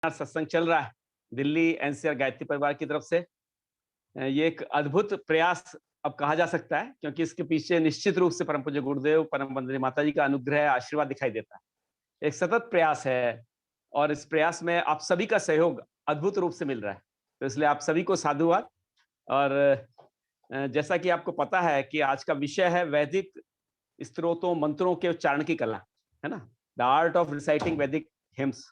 सत्संग चल रहा है दिल्ली एनसीआर गायत्री परिवार की तरफ से। ये एक अद्भुत प्रयास अब कहा जा सकता है, क्योंकि इसके पीछे निश्चित रूप से परम पूज्य गुरुदेव, परम वंदनीय माता जी का अनुग्रह, आशीर्वाद दिखाई देता है। एक सतत प्रयास है और इस प्रयास में आप सभी का सहयोग अद्भुत रूप से मिल रहा है। तो इसलिए आप सभी को साधुवाद। और जैसा कि आपको पता है कि आज का विषय है वैदिक स्तोत्रों मंत्रों के उच्चारण की कला, है ना? द आर्ट ऑफ रिसाइटिंग वैदिक हिम्स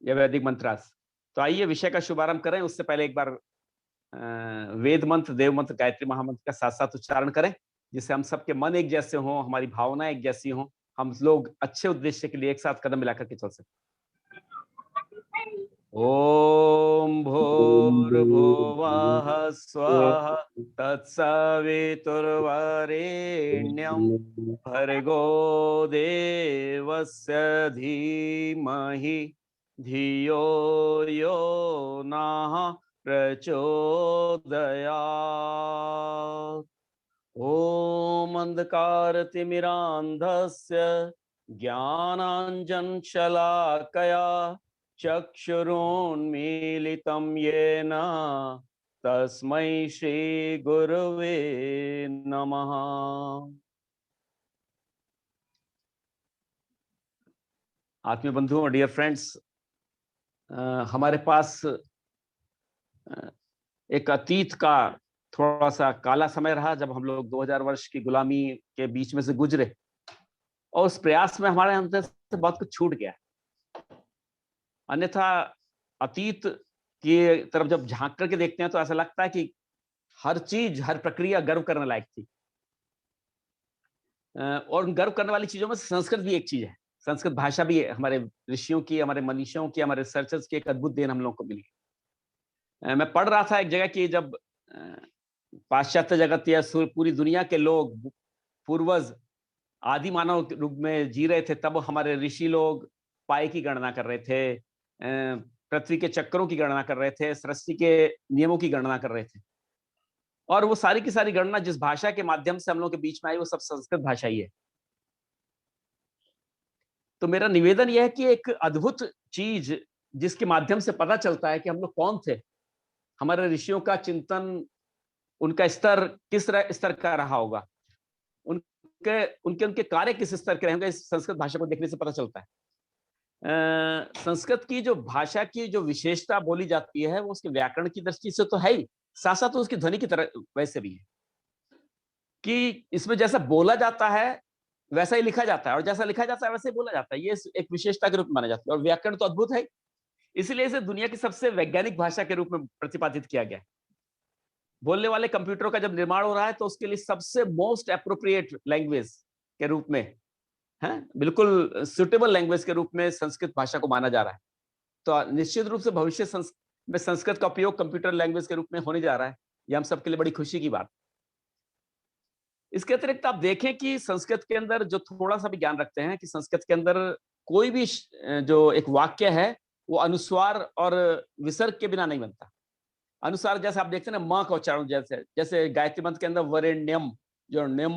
या वैदिक मंत्रास। तो आइए विषय का शुभारंभ करें। उससे पहले एक बार वेद मंत्र, देव मंत्र, गायत्री महामंत्र का साथ साथ उच्चारण करें, जिससे हम सबके मन एक जैसे हों, हमारी भावनाएं एक जैसी हों, हम लोग अच्छे उद्देश्य के लिए एक साथ कदम मिलाकर के चल सकें। ओम भूर्भुवः स्वः तत्सवितुर्वरेण्यं भर्गो देवस्य धीमहि धियो यो नः प्रचोदयात्। ॐ अन्धकारतिमिरान्धस्य ज्ञानाञ्जनशलाकया चक्षुरुन्मीलितं येन तस्मै श्रीगुरुवे नमः। आत्मीय बंधुओं, डियर फ्रेंड्स, हमारे पास एक अतीत का थोड़ा सा काला समय रहा, जब हम लोग 2000 वर्ष की गुलामी के बीच में से गुजरे और उस प्रयास में हमारे अंदर से बहुत कुछ छूट गया। अन्यथा अतीत की तरफ जब झांक करके देखते हैं तो ऐसा लगता है कि हर चीज, हर प्रक्रिया गर्व करने लायक थी। और गर्व करने वाली चीजों में से संस्कृत भी एक चीज है। संस्कृत भाषा भी हमारे ऋषियों की, हमारे मनीषियों की, हमारे रिसर्चर्स की एक अद्भुत देन हम लोगों को मिली। मैं पढ़ रहा था एक जगह कि जब पाश्चात्य जगत या पूरी दुनिया के लोग, पूर्वज आदि मानव रूप में जी रहे थे, तब हमारे ऋषि लोग पाई की गणना कर रहे थे, पृथ्वी के चक्रों की गणना कर रहे थे, सृष्टि के नियमों की गणना कर रहे थे। और वो सारी की सारी गणना जिस भाषा के माध्यम से हम लोग के बीच में आई, वो सब संस्कृत भाषा ही है। तो मेरा निवेदन यह है कि एक अद्भुत चीज जिसके माध्यम से पता चलता है कि हम लोग कौन थे, हमारे ऋषियों का चिंतन, उनका स्तर किस स्तर का रहा होगा, उनके उनके उनके कार्य किस स्तर के रहेंगे, इस संस्कृत भाषा को देखने से पता चलता है। संस्कृत की जो भाषा की जो विशेषता बोली जाती है, वो उसके व्याकरण की दृष्टि से तो है ही, साथ साथ उसकी ध्वनि की तरह वैसे भी है कि इसमें जैसा बोला जाता है वैसा ही लिखा जाता है, और जैसा लिखा जाता है वैसे ही बोला जाता है। ये एक विशेषता के रूप में माना जाता है। और व्याकरण तो अद्भुत है, इसलिए इसे दुनिया की सबसे वैज्ञानिक भाषा के रूप में प्रतिपादित किया गया है। बोलने वाले कंप्यूटर का जब निर्माण हो रहा है तो उसके लिए सबसे मोस्ट एप्रोप्रिएट लैंग्वेज के रूप में, है बिल्कुल सुटेबल लैंग्वेज के रूप में संस्कृत भाषा को माना जा रहा है। तो निश्चित रूप से भविष्य में संस्कृत का उपयोग कंप्यूटर लैंग्वेज के रूप में होने जा रहा है। ये हम सबके लिए बड़ी खुशी की बात। इसके अतिरिक्त आप देखें कि संस्कृत के अंदर जो थोड़ा सा भी ज्ञान रखते हैं कि संस्कृत के अंदर कोई भी जो एक वाक्य है वो अनुस्वार और विसर्ग के बिना नहीं बनता। अनुसार जैसे आप देखते हैं ना, माँ का उच्चारण, जैसे जैसे गायत्री मंत्र के अंदर वरेण्यम, जो नियम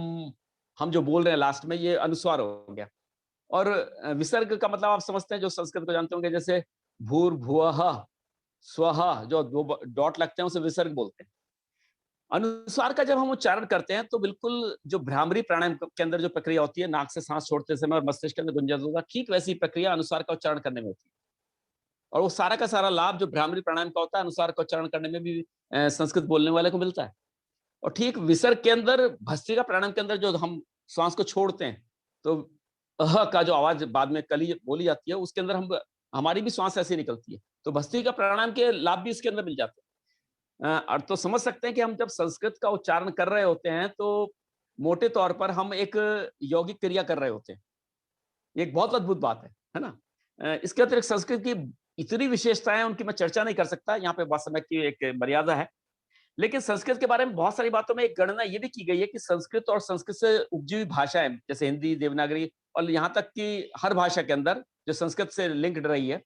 हम जो बोल रहे हैं लास्ट में, ये अनुस्वार हो गया। और विसर्ग का मतलब आप समझते हैं, जो संस्कृत को जानते होंगे, जैसे भूर्भुवः स्वः, जो दो डॉट लगते हैं उसे विसर्ग बोलते हैं। अनुस्वार का जब हम उच्चारण करते हैं तो बिल्कुल जो भ्रामरी प्राणायाम के अंदर जो प्रक्रिया होती है, नाक से सांस छोड़ते समय और मस्तिष्क के अंदर गुंजन होगा, ठीक वैसी प्रक्रिया अनुस्वार का उच्चारण करने में होती है। और वो सारा का सारा लाभ जो भ्रामरी प्राणायाम का होता है, अनुस्वार का उच्चारण करने में भी संस्कृत बोलने वाले को मिलता है। और ठीक विसर्ग के अंदर, भस्त्रिका प्राणायाम के अंदर जो हम श्वास को छोड़ते हैं, तो अह का जो आवाज बाद में कली बोली जाती है, उसके अंदर हम हमारी भी श्वास ऐसे निकलती है। तो भस्त्रिका प्राणायाम के लाभ भी इसके अंदर मिल जाते हैं। और तो समझ सकते हैं कि हम जब संस्कृत का उच्चारण कर रहे होते हैं तो मोटे तौर पर हम एक यौगिक क्रिया कर रहे होते हैं। ये एक बहुत अद्भुत बात है ना? इसके अतिरिक्त संस्कृत की इतनी विशेषताएं, उनकी मैं चर्चा नहीं कर सकता, यहाँ पे बहुत समय की एक मर्यादा है। लेकिन संस्कृत के बारे में बहुत सारी बातों में एक गणना ये भी की गई है कि संस्कृत और संस्कृत से उपजी हुई भाषाएं, जैसे हिंदी, देवनागरी, और यहाँ तक कि हर भाषा के अंदर जो संस्कृत से लिंक्ड रही है,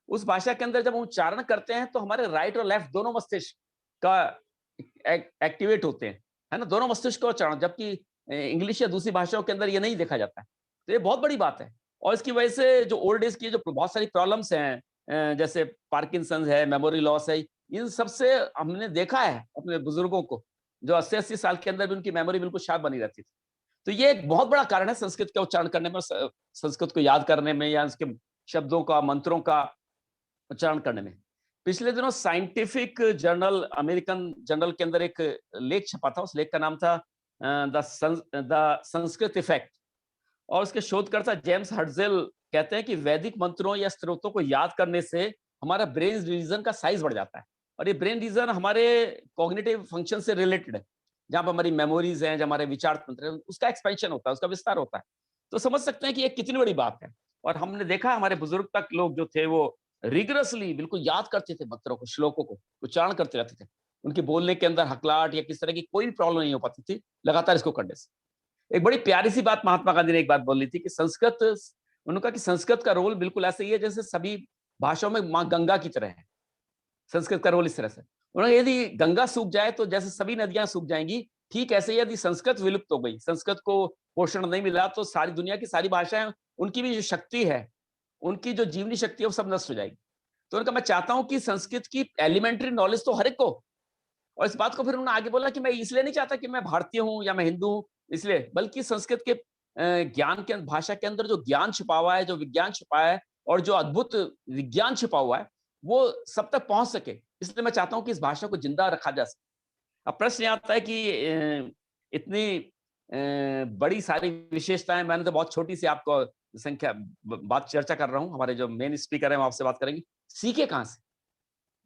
उस भाषा के अंदर जब हम उच्चारण करते हैं तो हमारे राइट और लेफ्ट दोनों मस्तिष्क का एक्टिवेट होते हैं, है ना? दोनों मस्तिष्क का उच्चारण, जबकि इंग्लिश या दूसरी भाषाओं के अंदर ये नहीं देखा जाता है। तो ये बहुत बड़ी बात है। और इसकी वजह से जो ओल्ड एज की जो बहुत सारी प्रॉब्लम्स हैं, जैसे पार्किंसंस है, मेमोरी लॉस है, इन सब से हमने देखा है अपने बुजुर्गों को, जो 80-80 साल के अंदर भी उनकी मेमोरी बिल्कुल शार्प बनी रहती थी। तो ये एक बहुत बड़ा कारण है संस्कृत का उच्चारण करने में, संस्कृत को याद करने में, या उसके शब्दों का, मंत्रों का उच्चारण करने में। पिछले दिनों साइंटिफिक जर्नल, अमेरिकन जर्नल के अंदर एक लेख छपा था। उस लेख का नाम था द संस्कृत इफेक्ट, और उसके शोधकर्ता जेम्स हर्टजेल कहते हैं कि वैदिक मंत्रों या स्त्रोतों को याद करने से हमारा ब्रेन रीजन का साइज बढ़ जाता है, और ये ब्रेन रीजन हमारे कॉग्निटिव फंक्शन से रिलेटेड है, जहां पर हमारी मेमोरीज हैं, जहां हमारे विचार तंत्र है, उसका एक्सपेंशन होता है, उसका विस्तार होता है। तो समझ सकते हैं कि ये कितनी बड़ी बात है। और हमने देखा हमारे बुजुर्ग तक लोग जो थे वो रिगरसली बिल्कुल याद करते थे मंत्रों को, श्लोकों को उच्चारण करते रहते थे। उनके बोलने के अंदर हकलाहट या किस तरह की कोई प्रॉब्लम नहीं हो पाती थी लगातार इसको करने से। एक बड़ी प्यारी सी बात महात्मा गांधी ने एक बात बोली थी कि संस्कृत, उन्होंने कहा कि संस्कृत का रोल बिल्कुल ऐसे ही है जैसे सभी भाषाओं में माँ गंगा की तरह है। संस्कृत का रोल इस तरह से, उन्होंने, यदि गंगा सूख जाए तो जैसे सभी नदियां सूख जाएंगी, ठीक ऐसे ही यदि संस्कृत विलुप्त हो गई, संस्कृत को पोषण नहीं मिला, तो सारी दुनिया की सारी भाषाएं, उनकी भी जो शक्ति है, उनकी जो जीवनी शक्ति है, वो सब नष्ट हो जाएगी। तो उनका, मैं चाहता हूं कि संस्कृत की एलिमेंट्री नॉलेज तो हर एक को, और इस बात को फिर उन्होंने आगे बोला कि मैं इसलिए नहीं चाहता कि मैं भारतीय हूं या मैं हिंदू हूं इसलिए, बल्कि संस्कृत के ज्ञान के, भाषा के अंदर जो ज्ञान छिपा हुआ है, जो विज्ञान छिपा है, और जो अद्भुत विज्ञान छिपा हुआ है, वो सब तक पहुंच सके। इसलिए मैं चाहता हूं कि इस भाषा को जिंदा रखा जा सके। अब प्रश्न ये आता है कि इतनी बड़ी सारी विशेषताएं, मैंने तो बहुत छोटी सी आपको संख्या बात चर्चा कर रहा हूं, हमारे जो मेन स्पीकर है वो आपसे बात करेंगे, सीखे कहां से?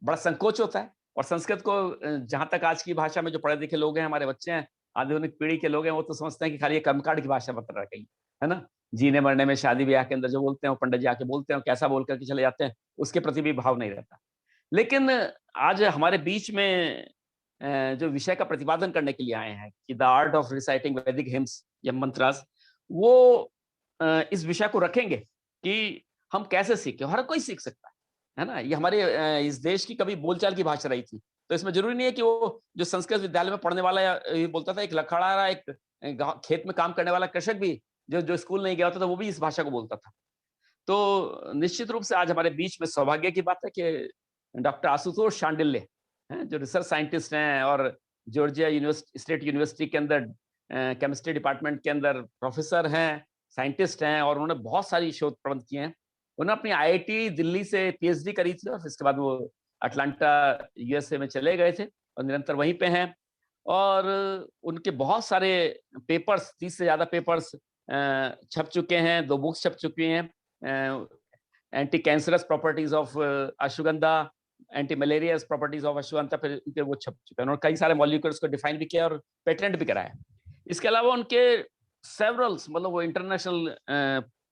बड़ा संकोच होता है। और संस्कृत को जहां तक आज की भाषा में जो पढ़े लिखे लोग हैं, हमारे बच्चे हैं, आधुनिक पीढ़ी के लोग हैं, वो तो समझते हैं कि खाली ये कर्मकांड की भाषा बता रहा कहीं, है ना? जीने मरने में, शादी ब्याह के अंदर जो बोलते हैं, वो पंडित जी आके बोलते हैं, कैसा बोल करके चले जाते हैं, उसके प्रति भी भाव नहीं रहता। लेकिन आज हमारे बीच में जो विषय का प्रतिपादन करने के लिए आए हैं कि द आर्ट ऑफ रिसाइटिंग वैदिक हिम्स या मंत्रास, वो इस विषय को रखेंगे कि हम कैसे सीखें। हर कोई सीख सकता है ना? ये हमारे इस देश की कभी बोलचाल की भाषा रही थी। तो इसमें जरूरी नहीं है कि वो जो संस्कृत विद्यालय में पढ़ने वाला ये बोलता था, एक लखड़ारा, एक खेत में काम करने वाला कृषक भी, जो जो स्कूल नहीं गया होता था, वो भी इस भाषा को बोलता था। तो निश्चित रूप से आज हमारे बीच में सौभाग्य की बात है कि डॉक्टर आशुतोष शांडिल्य हैं, जो रिसर्च साइंटिस्ट हैं और जॉर्जिया स्टेट यूनिवर्सिटी के अंदर केमिस्ट्री डिपार्टमेंट के अंदर प्रोफेसर हैं, साइंटिस्ट हैं, और उन्होंने बहुत सारी शोध प्रबंध किए हैं। उन्होंने अपनी आईआईटी दिल्ली से पीएचडी करी थी, और इसके बाद वो अटलांटा यूएसए में चले गए थे और निरंतर वहीं पे हैं। और उनके बहुत सारे पेपर्स, 30 से ज्यादा पेपर्स छप चुके हैं, 2 बुक्स छप चुकी हैं, anti cancerous properties of ashwagandha, anti malarious properties of ashwagandha, फिर उनके वो छप चुके हैं। उन्होंने कई सारे मॉलिक्यूल्स को डिफाइन भी किया और पेटेंट भी कराया। इसके अलावा उनके सेवरल्स, मतलब वो इंटरनेशनल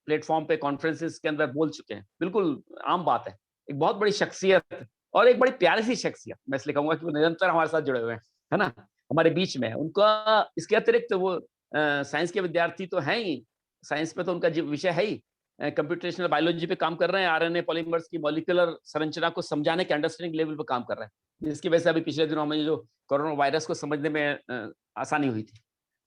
प्लेटफॉर्म पे कॉन्फ्रेंसेस के अंदर बोल चुके हैं, बिल्कुल आम बात है। एक बहुत बड़ी शख्सियत, और एक बड़ी प्यारी सी शख्सियत, मैं इसलिए कहूंगा कि वो निरंतर हमारे साथ जुड़े हुए हैं, है ना, हमारे बीच में है। उनका इसके अतिरिक्त वो साइंस के विद्यार्थी तो हैं ही, साइंस पे तो उनका विषय है ही, कंप्यूटेशनल बायोलॉजी पे काम कर रहे हैं, आरएनए पॉलीमर्स की मॉलिक्यूलर संरचना को समझाने के अंडरस्टैंडिंग लेवल पे काम कर रहे हैं, जिसकी वजह से अभी पिछले दिनों हमें जो कोरोना वायरस को समझने में आसानी हुई थी।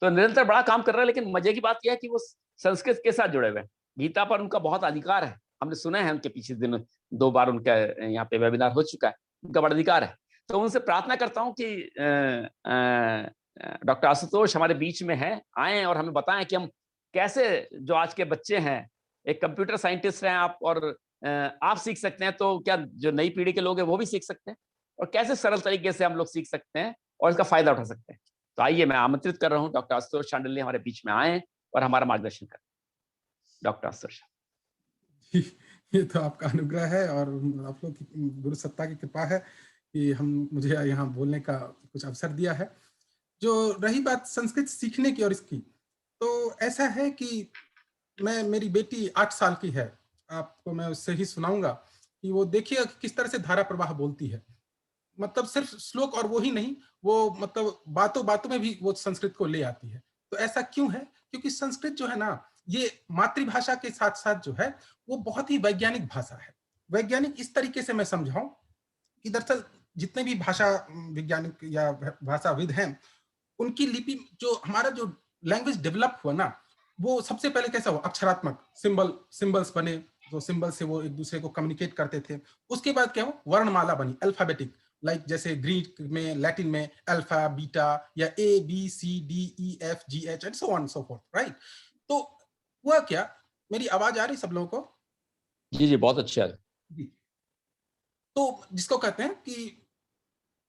तो निरंतर बड़ा काम कर रहा है। लेकिन मजे की बात यह है कि वो संस्कृत के साथ जुड़े हुए हैं, गीता पर उनका बहुत अधिकार है। हमने सुना है उनके पीछे दिन 2 बार उनका यहाँ पे वेबिनार हो चुका है, उनका बड़ा अधिकार है। तो उनसे प्रार्थना करता हूँ कि डॉक्टर आशुतोष हमारे बीच में है, आए और हमें बताएं कि हम कैसे, जो आज के बच्चे हैं, एक कंप्यूटर साइंटिस्ट हैं आप, और आप सीख सकते हैं, तो क्या जो नई पीढ़ी के लोग हैं वो भी सीख सकते हैं, और कैसे सरल तरीके से हम लोग सीख सकते हैं और इसका फायदा उठा सकते हैं। तो आइए, मैं आमंत्रित कर रहा हूँ डॉक्टर आशुतोष शांडिल्य हमारे बीच में आए और हमारा मार्गदर्शन करें। डॉक्टर आशुतोष। ये तो आपका अनुग्रह है और आप लोग की गुरु सत्ता की कृपा है कि मुझे यहाँ बोलने का कुछ अवसर दिया है। जो रही बात संस्कृत सीखने की और इसकी, तो ऐसा है कि मेरी बेटी 8 साल की है, आपको मैं उससे ही सुनाऊंगा कि वो देखिए किस तरह से धारा प्रवाह बोलती है। मतलब सिर्फ श्लोक और वो ही नहीं, वो मतलब बातों बातों में भी वो संस्कृत को ले आती है। तो ऐसा क्यों है? क्योंकि संस्कृत जो है ना, ये मातृभाषा के साथ साथ जो है वो बहुत ही वैज्ञानिक भाषा है। वैज्ञानिक इस तरीके से मैं समझाऊं कि दरअसल जितने भी भाषा वैज्ञानिक या भाषाविद हैं, उनकी लिपि, जो हमारा जो लैंग्वेज डेवलप हुआ ना, वो सबसे पहले कैसा हुआ? अक्षरात्मक सिंबल्स बने, जो सिंबल से वो एक दूसरे को कम्युनिकेट करते थे। उसके बाद क्या हुआ, वर्णमाला बनी, अल्फाबेटिक, लाइक जैसे ग्रीक में, लैटिन में अल्फा, बीटा या A B C D E F G H and so on so forth, right. तो हुआ क्या, मेरी आवाज आ रही सब लोगों को? जी जी, बहुत अच्छा है जी। तो जिसको कहते हैं कि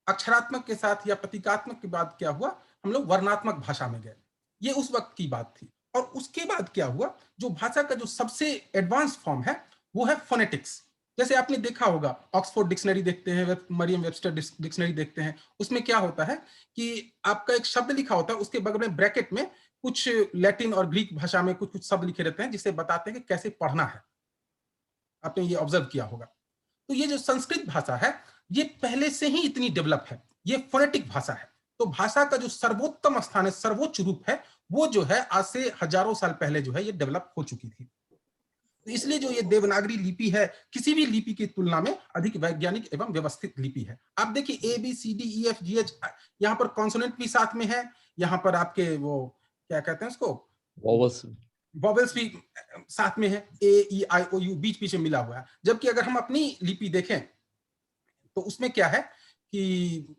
अक्षरात्मक के साथ या प्रतीकात्मक के बाद क्या हुआ, हम लोग वर्णात्मक भाषा में गए। ये उस वक्त की बात थी। और उसके बाद क्या हुआ, जो भाषा का जो सबसे एडवांस फॉर्म है वो है फोनेटिक्स। जैसे आपने देखा होगा, ऑक्सफोर्ड डिक्शनरी देखते हैं, मरियम वेबस्टर डिक्शनरी देखते हैं, उसमें क्या होता है कि आपका एक शब्द लिखा होता है, उसके बगल में ब्रैकेट में कुछ लैटिन और ग्रीक भाषा में कुछ कुछ शब्द लिखे रहते हैं जिसे बताते हैं कि कैसे पढ़ना है। आपने ये ऑब्जर्व किया होगा। तो ये जो संस्कृत भाषा है, ये पहले से ही इतनी डेवलप है, ये फोनेटिक भाषा है। तो भाषा का जो सर्वोत्तम स्थान है, सर्वोच्च रूप है, वो जो है आज से हजारों साल पहले जो है ये डेवलप हो चुकी थी। तो इसलिए जो ये देवनागरी लिपि है, किसी भी लिपि की तुलना में अधिक वैज्ञानिक एवं व्यवस्थित लिपि है। आप देखिए A B C D E F G H, यहाँ पर कॉन्सोनेंट भी साथ में है, यहाँ पर आपके वो क्या कहते हैं उसको, वॉवल्स। वॉवेल्स भी साथ में है, ए ई आई ओ यू बीच बीच में मिला हुआ है। जबकि अगर हम अपनी लिपि देखें तो उसमें क्या है कि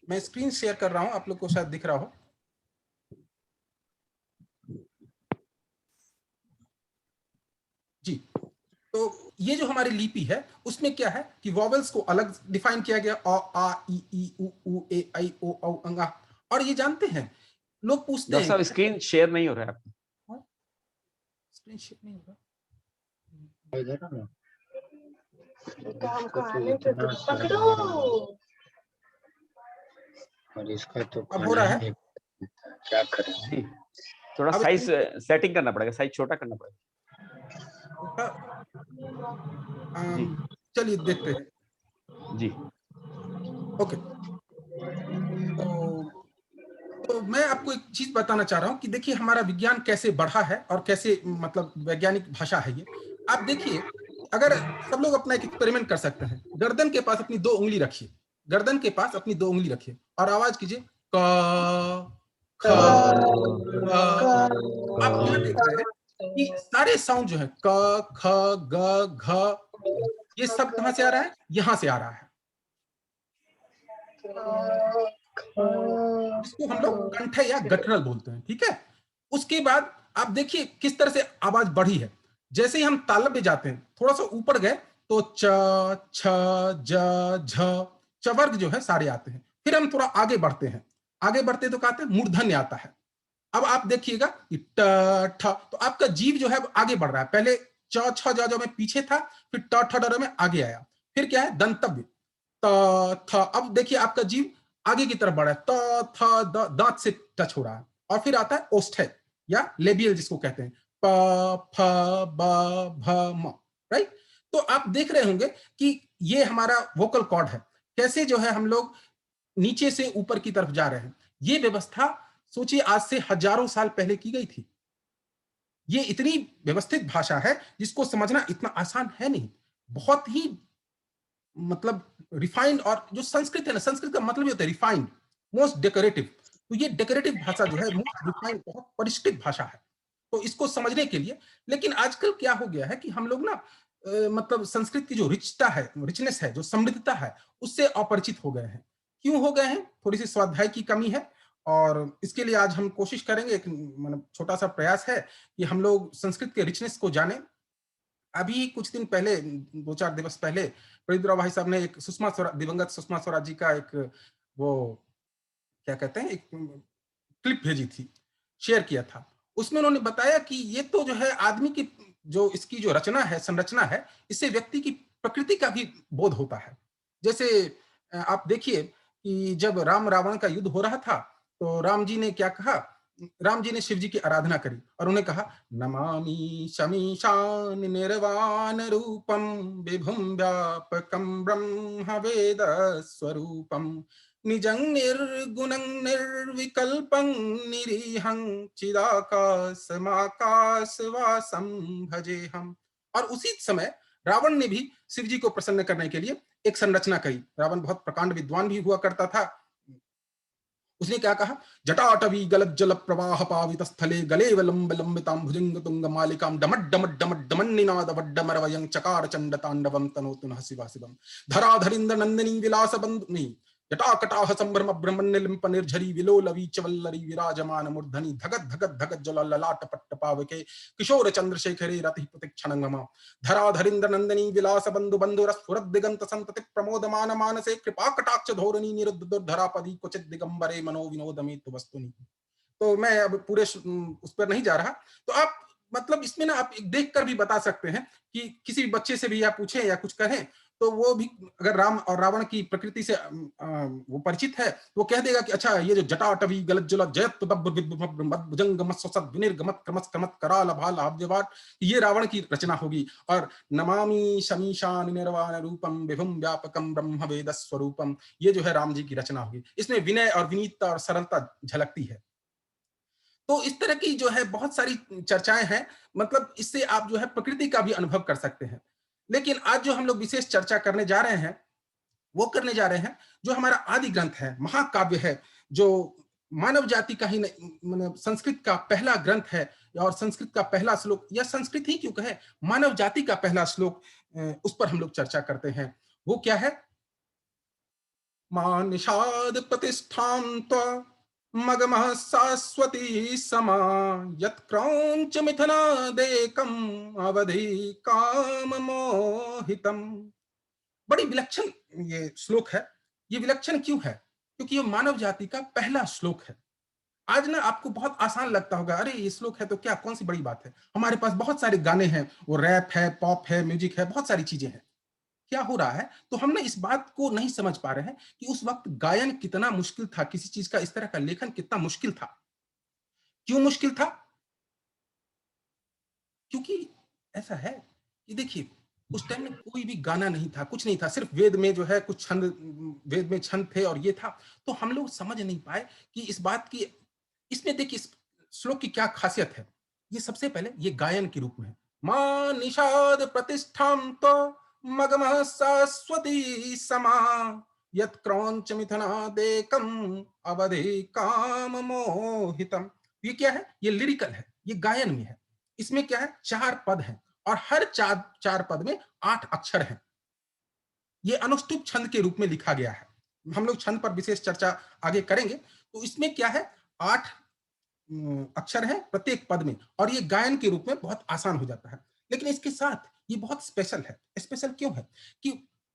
मैं स्क्रीन शेयर कर रहा हूं, आप लोग को शायद दिख रहा हो। जी, तो ये जो हमारी लिपि है उसमें क्या है कि वॉवेल्स को अलग डिफाइन किया गया, अ आ ई उ ए आई ओ औ अंगा। और ये जानते हैं, लोग पूछते डॉक्टर हैं साहब, स्क्रीन शेयर नहीं हो रहा है आपका। स्क्रीन शेयर नहीं होगा, तो हमको आने तो दो, पकड़ो। और इसका तो अब हो रहा है? नहीं, क्या करें। जी, थोड़ा अब साइज सेटिंग करना पड़ेगा, साइज छोटा करना पड़ेगा। जी चलिए देखते हैं। जी। ओके, तो मैं आपको एक चीज बताना चाह रहा हूं कि देखिए हमारा विज्ञान कैसे बढ़ा है और कैसे मतलब वैज्ञानिक भाषा है ये। आप देखिए, अगर सब लोग अपना एक एक्सपेरिमेंट कर सकते हैं, गर्दन के पास अपनी 2 उंगली रखिए, गर्दन के पास अपनी 2 उंगली रखिए और आवाज कीजिए क ख आप क्या देख रहे हैं कि सारे साउंड जो है क ख ग घ, ये सब कहां से आ रहा है, यहां से आ रहा है, इसको हम लोग कंठ या गटरल बोलते हैं, ठीक है। उसके बाद आप देखिए किस तरह से आवाज बढ़ी है। जैसे ही हम तालब में जाते हैं, थोड़ा सा ऊपर गए तो च छ ज झ, चवर्ग जो है सारे आते हैं। फिर हम थोड़ा आगे बढ़ते हैं, आगे बढ़ते तो कहते हैं मूर्धन्य आता है। अब आप देखिएगा ट ठ, तो आपका जीव जो है आगे बढ़ रहा है। पहले च छ ज में पीछे था, फिर ट ठ ड में आगे आया, फिर क्या है दंतव्य त थ। अब देखिए आपका जीव आगे की तरफ बढ़ा है, त थ द, दांत से टच हो रहा है। और फिर आता है ओष्ठ्य या लेबियल जिसको कहते हैं, प फ ब भ म, राइट। तो आप देख रहे होंगे कि ये हमारा वोकल कॉर्ड है, कैसे जो है हम लोग नीचे से ऊपर की तरफ जा रहे हैं। ये व्यवस्था सोचिए आज से हजारों साल पहले की गई थी। ये इतनी व्यवस्थित भाषा है जिसको समझना इतना आसान है नहीं, बहुत ही मतलब रिफाइंड। और जो संस्कृत है ना, संस्कृत का मतलब ये होता है रिफाइंड, मोस्ट डेकोरेटिव। तो ये डेकोरेटिव भाषा जो है मोस्ट रिफाइंड, बहुत परिष्कृत भाषा है। तो इसको समझने के लिए, लेकिन आजकल क्या हो गया है कि हम लोग ना मतलब संस्कृत की जो रिचता है, रिचनेस है, जो समृद्धता है, उससे अपरिचित हो गए हैं। क्यों हो गए हैं? थोड़ी सी स्वाध्याय की कमी है। और इसके लिए आज हम कोशिश करेंगे, एक मतलब छोटा सा प्रयास है कि हम लोग संस्कृत के रिचनेस को जाने। अभी कुछ दिन पहले, 2-4 दिवस पहले, प्रदीप राव भाई साहब ने एक दिवंगत सुषमा स्वराज जी का एक वो क्या कहते हैं, एक क्लिप भेजी थी, शेयर किया था। उसमें उन्होंने बताया कि ये तो जो है आदमी की जो इसकी जो रचना है, संरचना है, इससे व्यक्ति की प्रकृति का भी बोध होता है। जैसे आप देखिए कि जब राम रावण का युद्ध हो रहा था, तो राम जी ने क्या कहा, राम जी ने शिव जी की आराधना करी और उन्हें कहा, नमामि शमीशान निर्वाण रूपम विभुम व्यापकम ब्रह्म वेद स्वरूपम निजं निर्गुणं निर्विकल्पं निरीहं चिदाकाशमाकाशवासं भजेहम। और उसी समय रावण ने भी शिव जी को प्रसन्न करने के लिए एक संरचना करी। रावण बहुत प्रकांड विद्वान भी हुआ करता था। उसने क्या कहा, जटाटवी गलत जल प्रवाह पावित स्थले गले लंब लंबिताम भुजंग तुंग मालिकाम डमट डमट डमट डमन्निनाद वड्डमरवयं चकार चंड तांडवम तनोतु हसिवा शिवम धराधरिंद्र नंदिनी विलास बंधु नहीं जटाकटाह संभ्रम ब्रह्मण्यलिंप निर्झरी विलोलवी चवल्लरी विराजमान मूर्धनि धगत धगत धगत जल ललाट पट्ट पावके किशोर चंद्रशेखरे रति प्रतिक्षणंगमा धराधरिंद्र नंदिनी विलास बंधु बंधुर स्फुरद दिगंत संतति प्रमोदमान मानसे कृपा कटाक्ष धोरणी निरुद्ध दुर्धरापदी क्वचित दिगंबरे मनो विनोदमित वस्तुनि। तो मैं अब पूरे उस पर नहीं जा रहा। तो आप मतलब इसमें ना आप देख कर भी बता सकते हैं कि किसी भी बच्चे से भी आप पूछें या कुछ कहें तो वो भी अगर राम और रावण की प्रकृति से वो परिचित है तो वो कह देगा कि अच्छा ये जो जटाटवी गलत जल जयत भुजंग मत्सद विनिर्गमत क्रमस क्रमत कराल भाल अब्जवाट, ये रावण की रचना होगी। और नमामि शमीशान निर्वाण रूपम विभुम व्यापकम ब्रह्म वेद स्वरूपम, ये जो है राम जी की रचना होगी। इसमें विनय और विनीतता और सरलता झलकती है। तो इस तरह की जो है बहुत सारी चर्चाएं हैं, मतलब इससे आप जो है प्रकृति का भी अनुभव कर सकते हैं। लेकिन आज जो हम लोग विशेष चर्चा करने जा रहे हैं वो करने जा रहे हैं जो हमारा आदि ग्रंथ है, महाकाव्य है, जो मानव जाति का ही मतलब संस्कृत का पहला ग्रंथ है और संस्कृत का पहला श्लोक, या संस्कृत ही क्यों कहे, मानव जाति का पहला श्लोक, उस पर हम लोग चर्चा करते हैं। वो क्या है, मा निषाद प्रतिष्ठां त्वा मगमः शाश्वती समा यत्क्रौंच मिथुनादेकं अवधि काम मोहितम। बड़ी विलक्षण ये श्लोक है। ये विलक्षण क्यों है? क्योंकि ये मानव जाति का पहला श्लोक है। आज ना आपको बहुत आसान लगता होगा, अरे ये श्लोक है तो क्या, कौन सी बड़ी बात है, हमारे पास बहुत सारे गाने हैं, वो रैप है, पॉप है, म्यूजिक है, बहुत सारी चीजें हैं। क्या हो रहा है, तो हम ना इस बात को नहीं समझ पा रहे हैं कि उस वक्त गायन कितना मुश्किल था, किसी चीज का इस तरह का लेखन कितना मुश्किल था। क्यों मुश्किल था? क्योंकि ऐसा है कि देखिए उस टाइम में कोई भी गाना नहीं था, कुछ नहीं था, सिर्फ वेद में जो है कुछ छंद, वेद में छंद थे और ये था। तो हम लोग समझ नहीं पाए कि इस बात की, इसमें देखिए इस श्लोक की क्या खासियत है। ये सबसे पहले ये गायन के रूप में है, मां निषाद प्रतिष्ठाम तो मगमः शाश्वती समा यत् क्रौंच मिथुनादेकं अवधि काम मोहितम। ये क्या है, ये लिरिकल है, ये गायन में है। इसमें क्या है, 4 पद हैं और हर चार पद में 8 अक्षर हैं। ये अनुष्टुप छंद के रूप में लिखा गया है। हम लोग छंद पर विशेष चर्चा आगे करेंगे। तो इसमें क्या है, 8 अक्षर हैं प्रत्येक पद में, और ये गायन के रूप में बहुत आसान हो जाता है। लेकिन इसके साथ ये बहुत स्पेशल है। स्पेशल क्यों है कि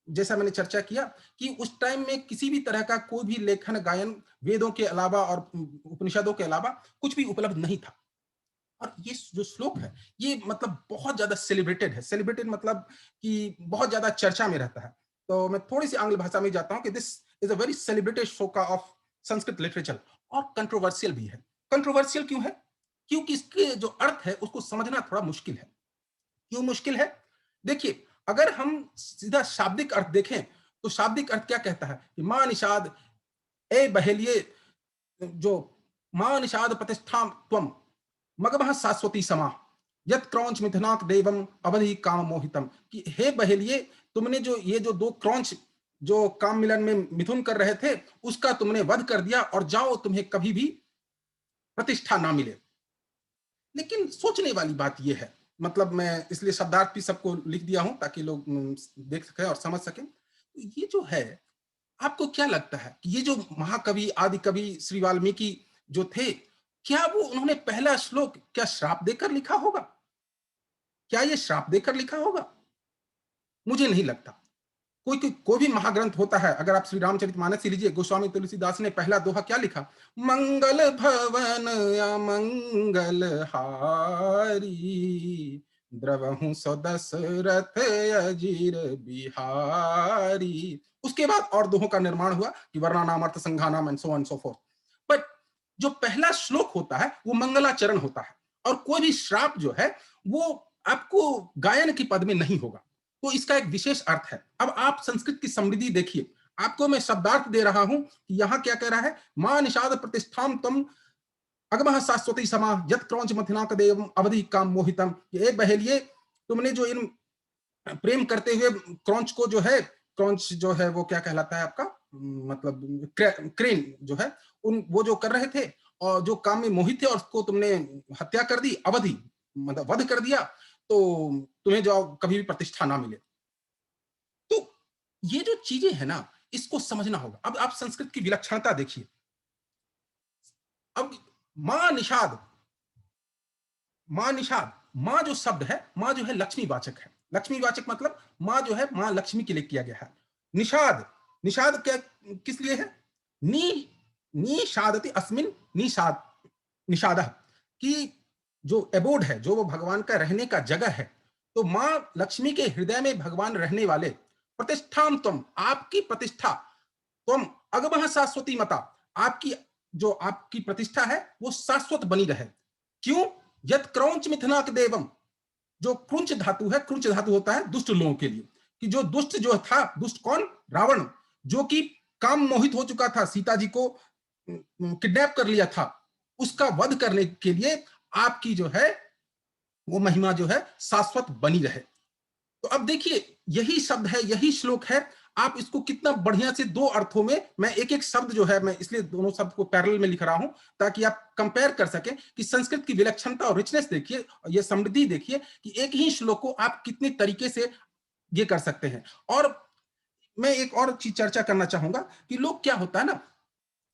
जैसा मैंने चर्चा किया कि उस टाइम में किसी भी तरह का कोई भी लेखन गायन वेदों के अलावा और उपनिषदों के अलावा कुछ भी उपलब्ध नहीं था। और ये जो श्लोक है ये मतलब बहुत ज्यादा सेलिब्रेटेड है। सेलिब्रेटेड मतलब कि बहुत ज्यादा चर्चा में रहता है। तो मैं थोड़ी सी आंग्ल भाषा में जाता हूं कि this is a very celebrated shloka of Sanskrit literature, और कंट्रोवर्शियल भी है। कंट्रोवर्शियल क्यों है? क्योंकि इसके जो अर्थ है उसको समझना थोड़ा मुश्किल है। क्यों मुश्किल है? देखिए अगर हम सीधा शाब्दिक अर्थ देखें तो शाब्दिक अर्थ क्या कहता है कि मां निषाद ए बहेलिये, जो मां निषाद प्रतिष्ठा त्वम मगमः शाश्वती समा यत् क्रौंच मिथुनाक देवम अवधि काम मोहितम, कि हे बहेलिये तुमने जो ये जो 2 क्रौंच जो काम मिलन में मिथुन कर रहे थे उसका तुमने वध कर दिया, और जाओ तुम्हें कभी भी प्रतिष्ठा ना मिले। लेकिन सोचने वाली बात यह है, मतलब मैं इसलिए शब्दार्थ भी सबको लिख दिया हूं ताकि लोग देख सकें और समझ सकें। तो ये जो है, आपको क्या लगता है कि ये जो महाकवि आदि कवि श्री वाल्मीकि जो थे, क्या वो उन्होंने पहला श्लोक क्या श्राप देकर लिखा होगा? क्या ये श्राप देकर लिखा होगा? मुझे नहीं लगता। कोई भी महाग्रंथ होता है, अगर आप श्री रामचरितमानस से लीजिए, गोस्वामी तुलसीदास ने पहला दोहा क्या लिखा, मंगल भवन अमंगल हारी द्रवहु सो दशरथ अजीर बिहारी। उसके बाद और दोहों का निर्माण हुआ कि वर्णानाम अर्थ संघानाम and so on so forth. But जो पहला श्लोक होता है वो मंगलाचरण होता है, और कोई भी श्राप जो है वो आपको गायन की पद में नहीं होगा। तो इसका एक विशेष अर्थ है। अब आप संस्कृत की समृद्धि देखिए, आपको मैं शब्दार्थ दे रहा हूं कि यहां क्या कह रहा है, मां निषाद प्रतिष्ठाम तम अगमः शाश्वती समा यत् क्रौंच मथिनाक देव अवधि काम मोहितम। ये बहेलिये तुमने जो इन प्रेम करते हुए क्रौंच को जो है, क्रौंच जो है वो क्या कहलाता है आपका मतलब क्रेन जो है वो जो कर रहे थे और जो काम में मोहित थे और उसको तुमने हत्या कर दी, अवधि मतलब वध कर दिया, तो तुम्हें जो कभी भी प्रतिष्ठा ना मिले। तो ये जो चीजें है ना, इसको समझना होगा। अब आप संस्कृत की विलक्षणता देखिए। अब मां निषाद, मां जो शब्द है, मां जो है लक्ष्मीवाचक है। लक्ष्मीवाचक मतलब मां जो है मां लक्ष्मी के लिए किया गया है। निषाद, निषाद क्या किस लिए है? निषादति अस्मिन निषाद, निषादः कि जो एबोर्ड है, जो वो भगवान का रहने का जगह है, तो मां लक्ष्मी के हृदय में भगवान रहने वाले। प्रतिष्ठाम त्वम, आपकी प्रतिष्ठा, त्वम अगमः शाश्वती मता, आपकी जो आपकी प्रतिष्ठा है वो शाश्वत बनी रहे। क्यों? यत क्रौंच मिथुनाक देवम, जो क्रुंच धातु है, क्रुंच धातु होता है दुष्ट लोगों के लिए, कि जो दुष्ट जो था, दुष्ट कौन? रावण, जो कि काम मोहित हो चुका था, सीता जी को किडनैप कर लिया था, उसका वध करने के लिए आपकी जो है वो महिमा जो है शाश्वत बनी रहे। तो अब देखिए, यही शब्द है, यही श्लोक है। आप इसको कितना बढ़िया से दो अर्थों में, मैं एक एक शब्द जो है, मैं इसलिए दोनों शब्द को पैरेलल में लिख रहा हूं ताकि आप कंपेयर कर सकें कि संस्कृत की विलक्षणता और रिचनेस देखिए, ये समृद्धि देखिए कि एक ही श्लोक को आप कितने तरीके से ये कर सकते हैं। और मैं एक और चीज चर्चा करना चाहूंगा कि लोग क्या होता है ना,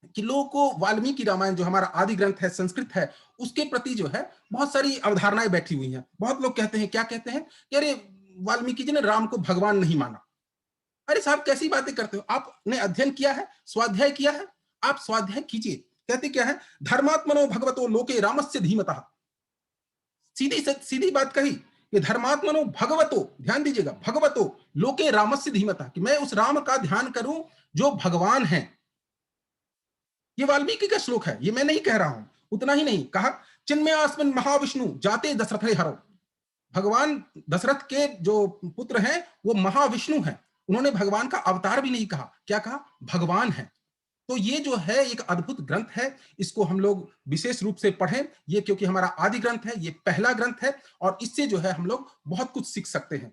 कि लोगों को वाल्मीकि रामायण जो हमारा आदि ग्रंथ है, संस्कृत है, उसके प्रति जो है बहुत सारी अवधारणाएं बैठी हुई हैं। बहुत लोग कहते हैं, क्या कहते हैं कि अरे वाल्मीकि जी ने राम को भगवान नहीं माना। अरे साहब, कैसी बातें करते हो? आपने अध्ययन किया है, स्वाध्याय किया है, आप स्वाध्याय कीजिए। कहते क्या है? धर्मात्मनो भगवतो लोके रामस्य धीमतः। सीधी बात कही कि धर्मात्मनो भगवतो, ध्यान दीजिएगा, भगवतो लोके रामस्य धीमतः, कि मैं उस राम का ध्यान करूं जो भगवान है। ये वाल्मीकि का श्लोक है, ये मैं नहीं कह रहा हूं। उतना ही नहीं कहा, चिन्मयास्मिन् महाविष्णु जाते दशरथे हरो, भगवान दशरथ के जो पुत्र हैं वो महाविष्णु हैं। उन्होंने भगवान का अवतार भी नहीं कहा, क्या कहा? भगवान है। तो ये जो है एक अद्भुत ग्रंथ है, इसको हम लोग विशेष रूप से पढ़ें, ये क्योंकि हमारा आदि ग्रंथ है, ये पहला ग्रंथ है, और इससे जो है हम लोग बहुत कुछ सीख सकते हैं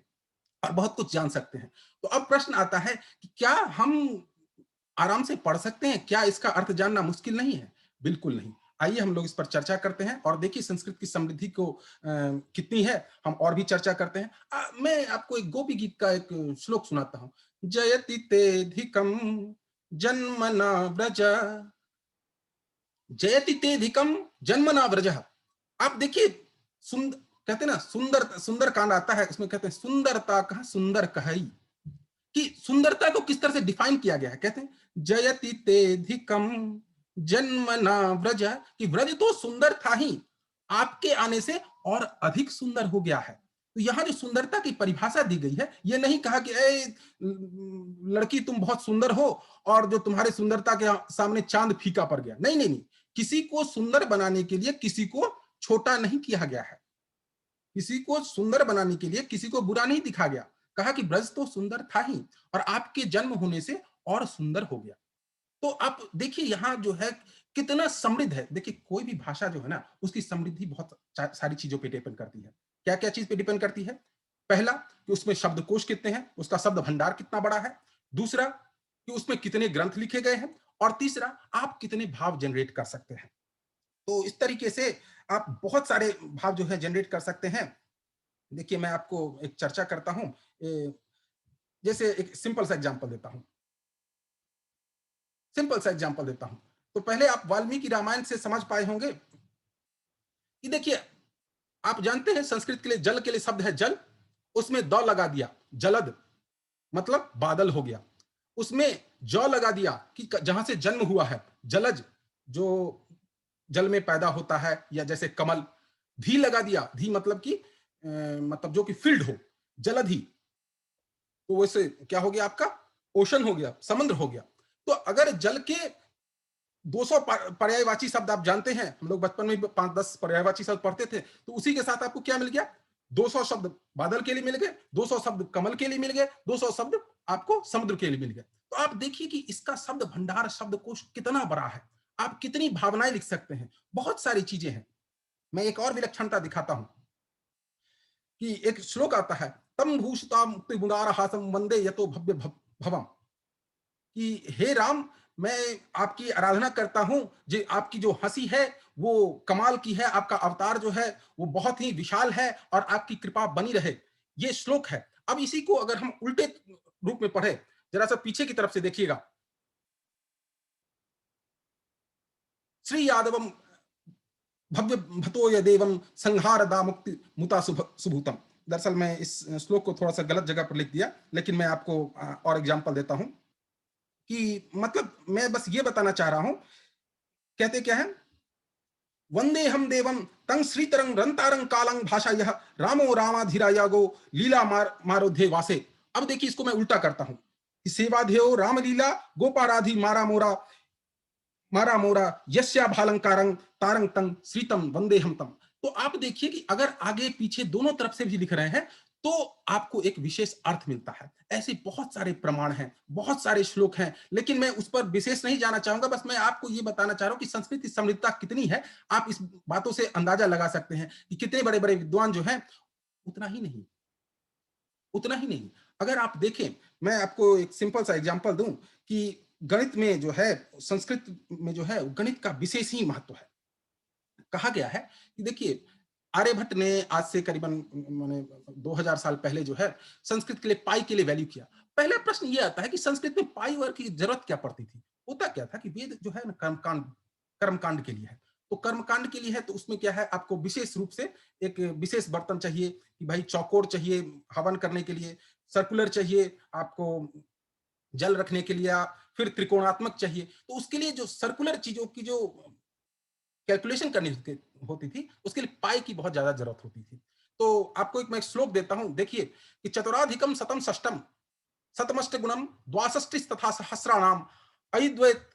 और बहुत कुछ जान सकते हैं। तो अब प्रश्न आता है कि क्या हम आराम से पढ़ सकते हैं? क्या इसका अर्थ जानना मुश्किल नहीं है? बिल्कुल नहीं। आइए हम लोग इस पर चर्चा करते हैं और देखिए संस्कृत की समृद्धि को कितनी है, हम और भी चर्चा करते हैं। मैं आपको एक गोपी गीत का एक श्लोक सुनाता हूं। जयति तेधिकम जन्मना व्रज, जयति तेधिकम जन्मना व्रज। आप देखिए, कहते हैं ना, सुंदर सुंदर कांड आता है, उसमें कहते हैं सुंदरता कहा सुंदर कहई, कि सुंदरता को किस तरह से डिफाइन किया गया है। कहते हैं जयति तेधिकम जन्मना व्रज, कि व्रज तो सुंदर था ही, आपके आने से और अधिक सुंदर हो गया है। तो यहां जो सुंदरता की परिभाषा दी गई है, ये नहीं कहा कि लड़की तुम बहुत सुंदर हो और जो तुम्हारे सुंदरता के सामने चांद फीका पड़ गया। नहीं नहीं नहीं, किसी को सुंदर बनाने के लिए किसी को छोटा नहीं किया गया है, किसी को सुंदर बनाने के लिए किसी को बुरा नहीं दिखा गया। कहा कि ब्रज तो सुंदर था ही और आपके जन्म होने से और सुंदर हो गया। तो आप देखिए यहां जो है कितना समृद्ध है। देखिए कोई भी भाषा जो है ना, उसकी समृद्धि बहुत सारी चीजों पे डिपेंड करती है। क्या क्या चीज पे डिपेंड करती है? पहला कि उसमें शब्दकोश कितने हैं, उसका शब्द भंडार कितना बड़ा है। दूसरा कि उसमें कितने ग्रंथ लिखे गए हैं। और तीसरा, आप कितने भाव जनरेट कर सकते हैं। तो इस तरीके से आप बहुत सारे भाव जो है जनरेट कर सकते हैं। देखिए मैं आपको एक चर्चा करता हूं, जैसे एक सिंपल सा एग्जांपल देता हूं, तो पहले आप वाल्मीकि रामायण से समझ पाए होंगे कि देखिए, आप जानते हैं संस्कृत के लिए जल के लिए शब्द है जल, उसमें द लगा दिया, जलद मतलब बादल हो गया। उसमें जौ लगा दिया कि जहां से जन्म हुआ है, जलज जो जल में पैदा होता है, या जैसे कमल। धी लगा दिया, धी मतलब कि मतलब जो कि फील्ड हो, जलधि। तो वैसे क्या हो गया आपका? ओशन हो गया, समुद्र हो गया। तो अगर जल के 200 पर्यायवाची शब्द आप जानते हैं, हम लोग बचपन में 5-10 पर्यायवाची शब्द पढ़ते थे, तो उसी के साथ आपको क्या मिल गया? 200 शब्द बादल के लिए मिल गए, 200 शब्द कमल के लिए मिल गए, 200 शब्द आपको समुद्र के लिए मिल गए। तो आप देखिए कि इसका शब्द भंडार, शब्दकोश कितना बड़ा है। आप कितनी भावनाएं लिख सकते हैं, बहुत सारी चीजें हैं। मैं एक और विलक्षणता दिखाता हूं कि एक श्लोक आता है, तम भूषिता मुक्ति मुदार हासम वंदे यतो भव्य भवम। कि हे राम, मैं आपकी आराधना करता हूं, जो आपकी जो हंसी है वो कमाल की है, आपका अवतार जो है वो बहुत ही विशाल है और आपकी कृपा बनी रहे। ये श्लोक है। अब इसी को अगर हम उल्टे रूप में पढ़े, जरा सा पीछे की तरफ से देखिएगा। श्री यादवम भव्य भतो यदेवं संहार दा मुक्ति मुता सुभूतम। दरअसल मैं इस श्लोक को थोड़ा सा गलत जगह पर लिख दिया, लेकिन मैं आपको और एग्जांपल देता हूं कि मतलब मैं बस ये बताना चाह रहा हूं। कहते क्या है, वंदे हम देवम तंग श्रीतरंग रंतारंग कालंग भाषा यह रामो रामाधिरायागो लीला मारोधे वासे। अब देखिए इसको मैं उल्टा करता हूं कि सेवाधेयो रामलीला गोपाराधि मारा मोरा यस्या भालंकारंग तारंग तंग श्रीतम वंदे हम तम। तो आप देखिए कि अगर आगे पीछे दोनों तरफ से भी लिख रहे हैं तो आपको एक विशेष अर्थ मिलता है। ऐसे बहुत सारे प्रमाण हैं, बहुत सारे श्लोक हैं, लेकिन मैं उस पर विशेष नहीं जाना चाहूंगा। बस मैं आपको ये बताना चाह रहा हूं कि संस्कृत की समृद्धता कितनी है। आप इस बातों से अंदाजा लगा सकते हैं कि कितने बड़े बड़े विद्वान जो हैं, उतना ही नहीं, उतना ही नहीं। अगर आप देखें, मैं आपको एक सिंपल सा एग्जांपल दूं कि गणित में जो है, संस्कृत में जो है, गणित का विशेष ही महत्व है। कहा गया है कि देखिए, आर्यभट्ट ने आज से करीबन माने 2000 साल पहले जो है संस्कृत के लिए पाई के लिए वैल्यू किया। पहला प्रश्न ये आता है कि संस्कृत में पाई वर्ग की जरूरत क्या पड़ती थी? होता क्या था कि वेद जो है ना कर्मकांड के लिए है। तो कर्मकांड के लिए है तो उसमें क्या है, आपको विशेष रूप से एक विशेष बर्तन चाहिए कि भाई चौकोर चाहिए हवन करने के लिए, सर्कुलर चाहिए आपको जल रखने के लिए, फिर त्रिकोणात्मक चाहिए। तो उसके लिए जो सर्कुलर चीजों की जो कैलकुलेशन करनी होती थी, उसके लिए पाई की बहुत ज्यादा जरूरत होती थी। तो आपको एक मैं श्लोक देता हूं, देखिए कि चतुराधिकम शतम षष्टम शतमष्ट गुणम द्वाषष्टि तथा सहस्राणाम अद्वैत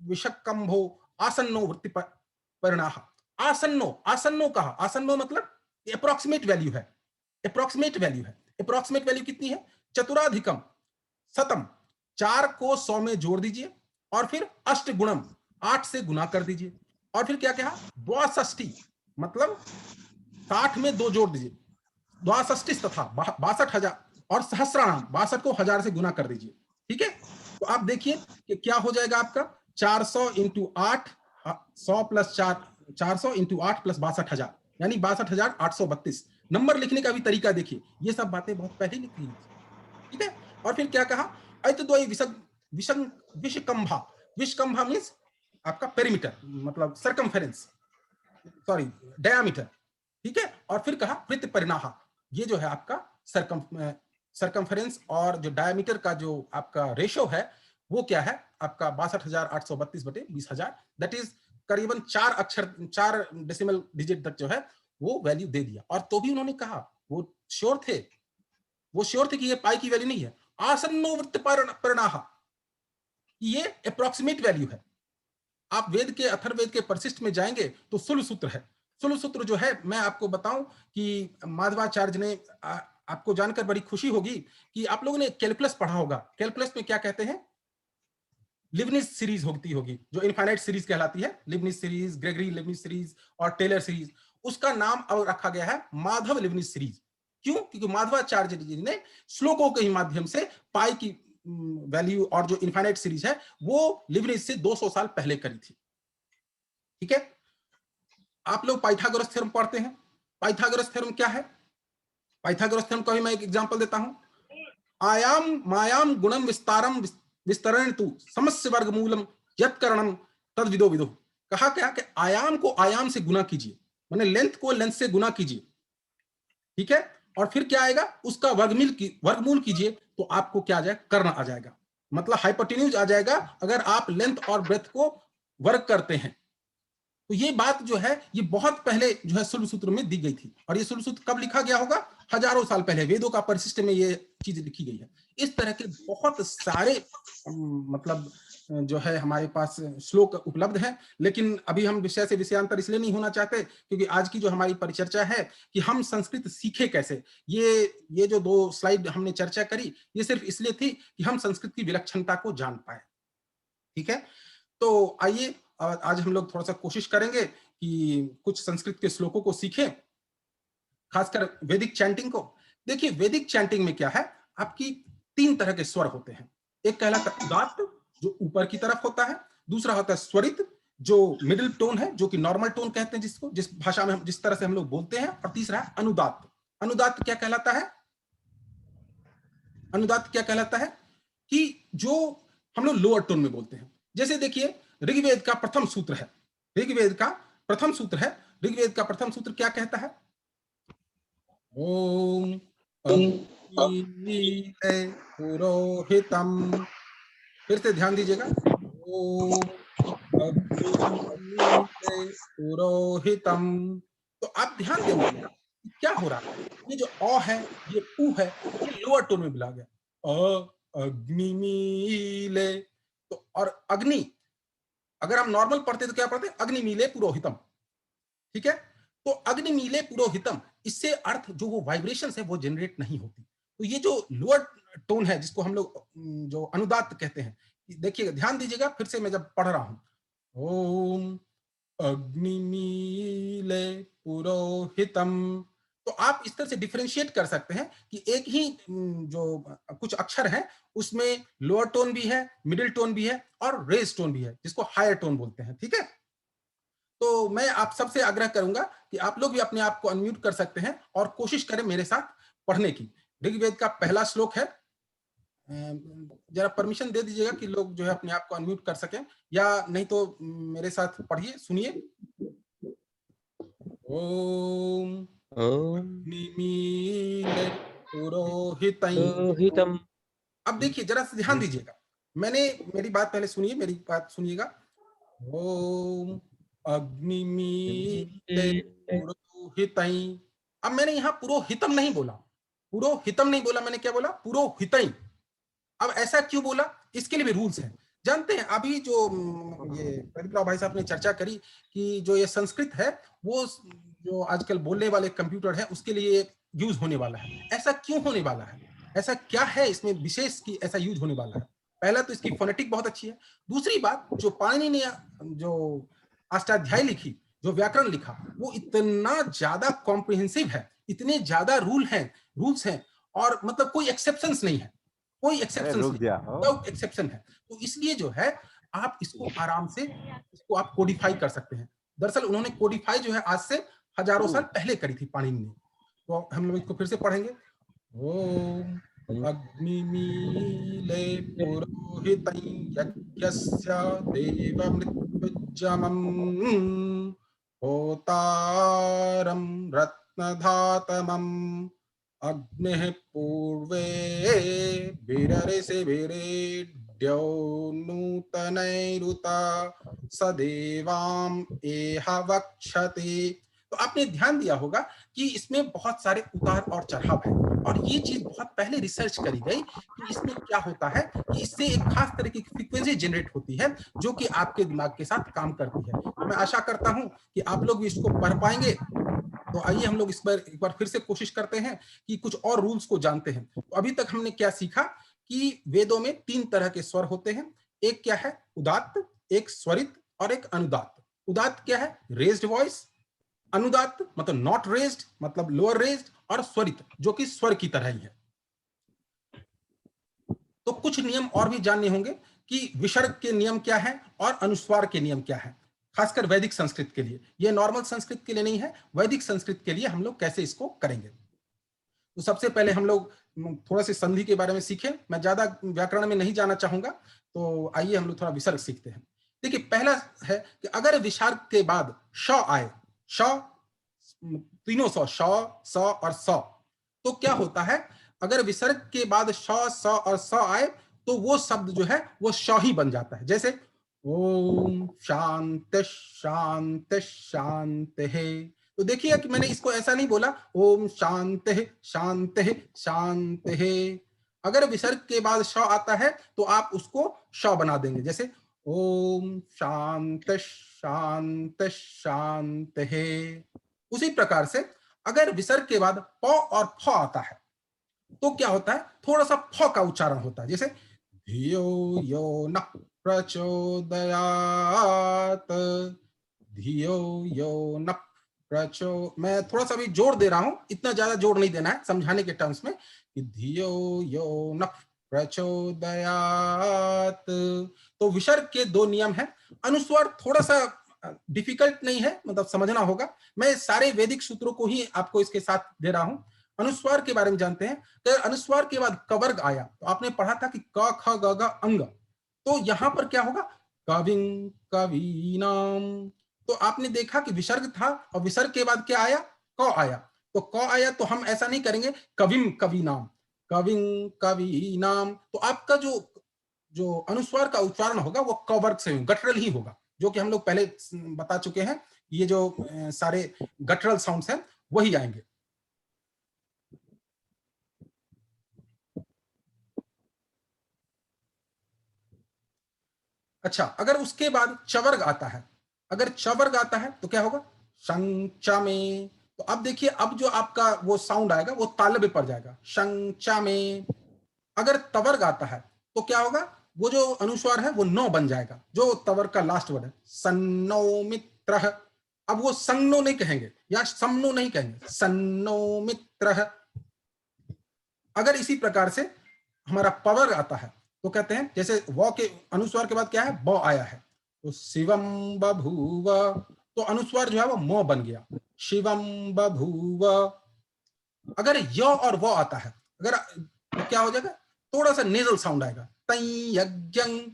विषकंभो आसन्नो वृत्ति परिणाह। आसन्नो, आसन्नो कहा, आसन्नो मतलब अप्रोक्सीमेट वैल्यू है, अप्रोक्सीमेट वैल्यू है। अप्रोक्सीमेट वैल्यू कितनी है? चतुराधिकम शतम, 4 को 100 में जोड़ दीजिए और फिर अष्ट गुणम 8 से गुना कर दीजिए और फिर क्या कहा, द्वाषष्टि मतलब 60 में 2 जोड़ दीजिए, द्वाषष्टि तथा 62,000 और सहस्राणाम 62 को 1000 से गुना कर दीजिए। ठीक है, तो आप देखिए कि क्या हो जाएगा आपका 400 इंटू 8, 100 प्लस 400 इंटू 8 प्लस 62,000 यानी 62,832। नंबर लिखने का भी तरीका देखिए, ये सब बातें बहुत पहले लिखी थी। ठीक है, और फिर क्या कहा, अयतद्वय विषकंभा, विषकंभा मींस आपका पेरीमीटर मतलब सरकमफेरेंस, सॉरी डायामीटर। ठीक है, और फिर कहा वृत्त परिणाह, ये जो है आपका सरकमफेरेंस और जो डायामीटर का जो आपका रेशो है वो क्या है आपका 62,832 बटे 20,000, दैट इज करीबन 4 अक्षर 4 डेसिमल डिजिट तक जो है वो वैल्यू दे दिया। और तो भी उन्होंने कहा, वो श्योर थे, वो श्योर थे कि ये पाई की वैल्यू नहीं है। आसन्नो वृत्त परिणाह, ये अप्रोक्सीमेट वैल्यू है। आप वेद के अथर्ववेद के परिशिष्ट में जाएंगे तो सुल सूत्र है। सुल सूत्र जो है, मैं आपको बताऊं कि माधवाचार्य ने आपको जानकर बड़ी खुशी होगी कि आप लोगों ने कैलकुलस पढ़ा होगा। कैलकुलस में क्या कहते हैं, लिबनिज सीरीज होगी जो इनफाइनाइट सीरीज कहलाती है, Leibniz series, Gregory Leibniz series और टेलर सीरीज, उसका नाम अब रखा गया है माधव लिबनिज सीरीज। क्यों? क्योंकि माधवाचार्य जी ने श्लोकों के माध्यम से पाई की वैल्यू और जो इनफाइनाइट सीरीज है वो लिबनिज से 200 साल पहले करी थी। ठीक है, आप लोग पाइथागोरस थ्योरम पढ़ते हैं। पाइथागोरस थ्योरम क्या है? पाइथागोरस थ्योरम का भी मैं एक एग्जांपल देता हूं। आयाम मायाम गुणम विस्तारम विस्तरण तु समस्य वर्गमूलम यत्करणम तद विदो विदो। कहा क्या कि आयाम को आयाम से गुना कीजिए, माने लेंथ को लेंथ से गुना कीजिए। ठीक है, और फिर क्या आएगा, उसका वर्गमूल कीजिए तो आपको क्या आ जाएगा, कर्ण आ जाएगा, मतलब हाइपोटेन्यूज आ जाएगा अगर आप लेंथ और ब्रेथ को वर्ग करते हैं। तो ये बात जो है ये बहुत पहले जो है सुल सूत्र में दी गई थी। और ये सुल सूत्र कब लिखा गया होगा? हजारों साल पहले वेदों का परिशिष्ट में ये चीज लिखी गई है। इस तरह के बहुत सारे मतलब जो है हमारे पास श्लोक उपलब्ध हैं, लेकिन अभी हम विषय से विषयांतर इसलिए नहीं होना चाहते क्योंकि आज की जो हमारी परिचर्चा है कि हम संस्कृत सीखे कैसे, ये जो 2 स्लाइड हमने चर्चा करी ये सिर्फ इसलिए थी कि हम संस्कृत की विलक्षणता को जान पाए। ठीक है, तो आइए आज हम लोग थोड़ा सा कोशिश करेंगे कि कुछ संस्कृत के श्लोकों को सीखें, खासकर वैदिक चैंटिंग को। देखिए वैदिक चैंटिंग में क्या है, आपकी 3 तरह के स्वर होते हैं। एक कहलाता है उदात्त जो ऊपर की तरफ होता है, दूसरा होता है स्वरित जो मिडिल टोन है, जो कि नॉर्मल टोन कहते हैं जिसको, जिस भाषा में जिस तरह से हम लोग बोलते हैं, और तीसरा है अनुदात्त। अनुदात्त क्या कहलाता है? अनुदात्त क्या कहलाता है कि जो हम लोग लोअर टोन में बोलते हैं। जैसे देखिए ऋग्वेद का प्रथम सूत्र है, ऋग्वेद का प्रथम सूत्र है, ऋग्वेद का प्रथम सूत्र क्या कहता है? ओम पुरोहितम, फिर से ध्यान दीजिएगा, ओम पुरोहितम। तो आप ध्यान देंगे क्या हो रहा है, ये जो अ है, ये उ है, ये लोअर टोन में मिला गया, अग्निमीले। तो और अग्नि अगर हम नॉर्मल पढ़ते तो क्या पढ़ते? अग्निमीले पुरोहितम, ठीक है। तो अग्निमीले पुरोहितम, इससे अर्थ जो वो वाइब्रेशंस है वो जनरेट नहीं होती। तो ये जो लोअर टोन है जिसको हम लोग जो अनुदात्त कहते हैं, देखिएगा ध्यान दीजिएगा फिर से मैं जब पढ़ रहा हूं, ओम अग्निमीले पुरोहितम। तो आप इस तरह से डिफरेंशिएट कर सकते हैं कि एक ही जो कुछ अक्षर हैं उसमें लोअर टोन भी है, मिडिल टोन भी है और रेज टोन भी है, जिसको हायर टोन बोलते हैं, ठीक है। तो मैं आप सबसे आग्रह करूंगा कि आप लोग भी अपने आप को अनम्यूट कर सकते हैं और कोशिश करें मेरे साथ पढ़ने की। ऋग्वेद का पहला श्लोक है, जरा परमिशन दे दीजिएगा कि लोग जो है अपने आप को अनम्यूट कर सकें, या नहीं तो मेरे साथ पढ़िए, सुनिए। ओम अग्निमीले पुरोहितम। अब देखिए जरा से ध्यान दीजिएगा, मैंने मेरी बात पहले सुनिए, मेरी बात सुनिएगा। ओम अग्निमीले पुरोहितम। अब मैंने यहाँ पुरोहितम नहीं बोला, पुरोहितम नहीं बोला, मैंने क्या बोला? पुरोहितम। अब ऐसा क्यों बोला? इसके लिए भी रूल्स हैं, जानते हैं। अभी जो ये प्रदीप राव भाई साहब ने चर्चा करी कि जो ये संस्कृत है वो जो आजकल बोलने वाले कंप्यूटर है उसके लिए यूज होने वाला है। ऐसा क्यों होने वाला है? ऐसा क्या है इसमें विशेष कि ऐसा यूज होने वाला है? पहला तो इसकी फोनेटिक बहुत अच्छी है। दूसरी बात, जो पाणिनि ने जो अष्टाध्यायी लिखी, जो व्याकरण लिखा, वो इतना ज्यादा कॉम्प्रिहेंसिव है, इतने ज्यादा रूल्स हैं, और मतलब कोई एक्सेप्शंस नहीं है, कोई एक्सेप्शन है। तो इसलिए जो है आप इसको आराम से इसको आप कोडिफाई कर सकते हैं। दरअसल उन्होंने कोडिफाई जो है आज से हजारों साल पहले करी थी पाणिनि ने। तो हम लोग इसको फिर से पढ़ेंगे। ओम अग्निमीले पुरोहितं यज्ञस्य देवमृत्युजमं होतारं रत्नधातमम् अग्निः पूर्वे भिररिषिभिरेड्यो नूतनैरुता सदेवाम एह वक्षति। तो आपने ध्यान दिया होगा कि इसमें बहुत सारे उतार और चढ़ाव है, और ये चीज बहुत पहले रिसर्च करी गई कि इसमें क्या होता है कि इससे एक खास तरह की फ्रीक्वेंसी जनरेट होती है जो कि आपके दिमाग के साथ काम करती है। तो मैं आशा करता हूं कि आप लोग भी इसको पढ़ पाएंगे। तो आइए हम लोग इस बार एक बार फिर से कोशिश करते हैं कि कुछ और रूल्स को जानते हैं। तो अभी तक हमने क्या सीखा कि वेदों में 3 तरह के स्वर होते हैं। एक क्या है? उदात्त, एक स्वरित और एक अनुदात्त। उदात्त क्या है? Raised voice. अनुदात्त मतलब नॉट रेज्ड, मतलब लोअर रेज्ड, और स्वरित जो कि स्वर की तरह ही है। तो कुछ नियम और भी जानने होंगे कि विसर्ग के नियम क्या है और अनुस्वार के नियम क्या है, खासकर वैदिक संस्कृत के लिए। ये नॉर्मल संस्कृत के लिए नहीं है, वैदिक संस्कृत के लिए हम लोग कैसे इसको करेंगे। तो सबसे पहले हम लोग थोड़ा सा संधि के बारे में सीखें। मैं ज्यादा व्याकरण में नहीं जाना चाहूंगा, तो आइए हम लोग थोड़ा विसर्ग सीखते हैं। देखिए पहला है कि अगर विसर्ग के बाद श आए, श तीनों स और स, तो क्या होता है? अगर विसर्ग के बाद श, स और स आए तो वो शब्द जो है वो श ही बन जाता है। जैसे ओम शांति शांति शांति है। तो देखिए कि मैंने इसको ऐसा नहीं बोला ओम शांति शांति शांति है। अगर विसर्ग के बाद श आता है तो आप उसको श बना देंगे, जैसे ओम शांति शांति शांति है। उसी प्रकार से अगर विसर्ग के बाद प और फ आता है तो क्या होता है? थोड़ा सा फ का उच्चारण होता है, जैसे धियो यो न प्रचोदयात, धियो यो न मैं थोड़ा सा भी जोर दे रहा हूं, इतना ज्यादा जोर नहीं देना है समझाने के टर्म्स में, कि धियो यो न प्रचोदयात। तो विसर्ग के दो नियम हैं। अनुस्वार थोड़ा सा डिफिकल्ट नहीं है, मतलब समझना होगा। मैं सारे वैदिक सूत्रों को ही आपको इसके साथ दे रहा हूं। अनुस्वार के बारे में जानते हैं। तो अनुस्वार के बाद कवर्ग आया, तो आपने पढ़ा था कि क ख ग घ अंग, तो यहां पर क्या होगा? कविं कवीनाम। तो आपने देखा कि विसर्ग था और विसर्ग के बाद क्या आया? क आया। तो क आया तो हम ऐसा नहीं करेंगे कविम कवीनाम, कविं कवीनाम। तो आपका जो जो अनुस्वार का उच्चारण होगा वो क वर्ग से गटरल ही होगा, जो कि हम लोग पहले बता चुके हैं। ये जो सारे गटरल साउंड्स हैं वही आएंगे। अच्छा, अगर उसके बाद चवर्ग आता है, अगर चवर्ग आता है तो क्या होगा? शंचा में। तो अब देखिए, अब जो आपका वो साउंड आएगा वो तालव्य पर जाएगा, शंचा में। अगर तवर्ग आता है तो क्या होगा? वो जो अनुस्वार है वो नौ बन जाएगा, जो तवर्ग का लास्ट वर्ड है, सन्नो मित्र। अब वो संगनो नहीं कहेंगे या समनो नहीं कहेंगे, सन्नो मित्र। अगर इसी प्रकार से हमारा पवर्ग आता है तो कहते हैं, जैसे व के अनुस्वार के बाद क्या है? ब आया है, तो शिवम बभूव। तो अनुस्वार जो है वो म बन गया, शिवम बभूव। अगर य और व आता है, अगर तो क्या हो जाएगा? थोड़ा सा नेजल साउंड आएगा, तई यज्ञं,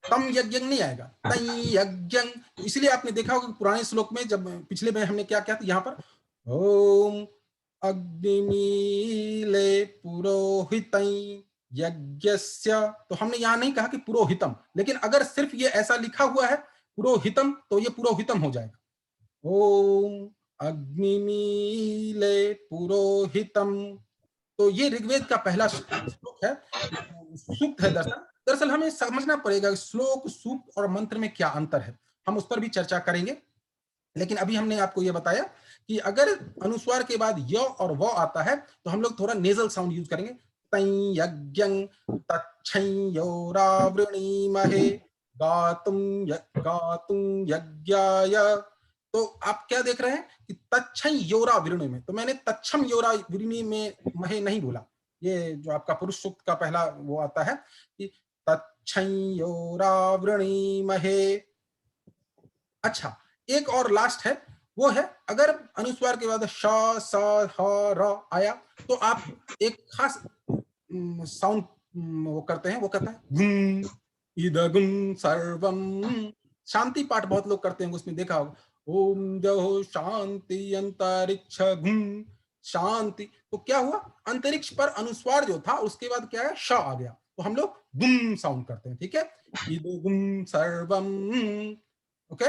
तम यज्ञं नहीं आएगा, तई यज्ञं। तो इसलिए आपने देखा होगा पुराने श्लोक में, जब पिछले में हमने क्या किया था, यहाँ पर ओम अग्निमीले पुरोहितई यज्ञस्य, तो हमने यहां नहीं कहा कि पुरोहितम, लेकिन अगर सिर्फ ये ऐसा लिखा हुआ है पुरोहितम तो ये पुरोहितम हो जाएगा। ओम अग्निमीले पुरोहितम। तो ये ऋग्वेद का पहला श्लोक है, सूक्त है। दरअसल हमें समझना पड़ेगा श्लोक, सूक्त और मंत्र में क्या अंतर है, हम उस पर भी चर्चा करेंगे। लेकिन अभी हमने आपको यह बताया कि अगर अनुस्वार के बाद य और व आता है तो हम लोग थोड़ा नेजल साउंड यूज करेंगे, तई यज्ञं तच्छयोरावृणीमहे गातुं यज्ञाय। तो आप क्या देख रहे हैं कि तच्छं योरा विरणी में, तो मैंने तच्छम योरा विरणी में महे नहीं बोला। ये जो आपका पुरुष सूक्त का पहला वो आता है कि तच्छं योरा विरणी महे। अच्छा, एक और लास्ट है, वो है अगर अनुस्वार के बाद श स ह र आया तो आप एक खास साउंड वो करते हैं, वो कहता है गुम इदगुम सर्वम। शांति पाठ बहुत लोग करते हैं, उसमें देखा होगा, ओम जो शांति अंतरिक्ष गुम शांति। तो क्या हुआ? अंतरिक्ष पर अनुस्वार जो था उसके बाद क्या है? श आ गया, तो हम लोग गुम साउंड करते हैं। ठीक है, इदगुम सर्वम। ओके।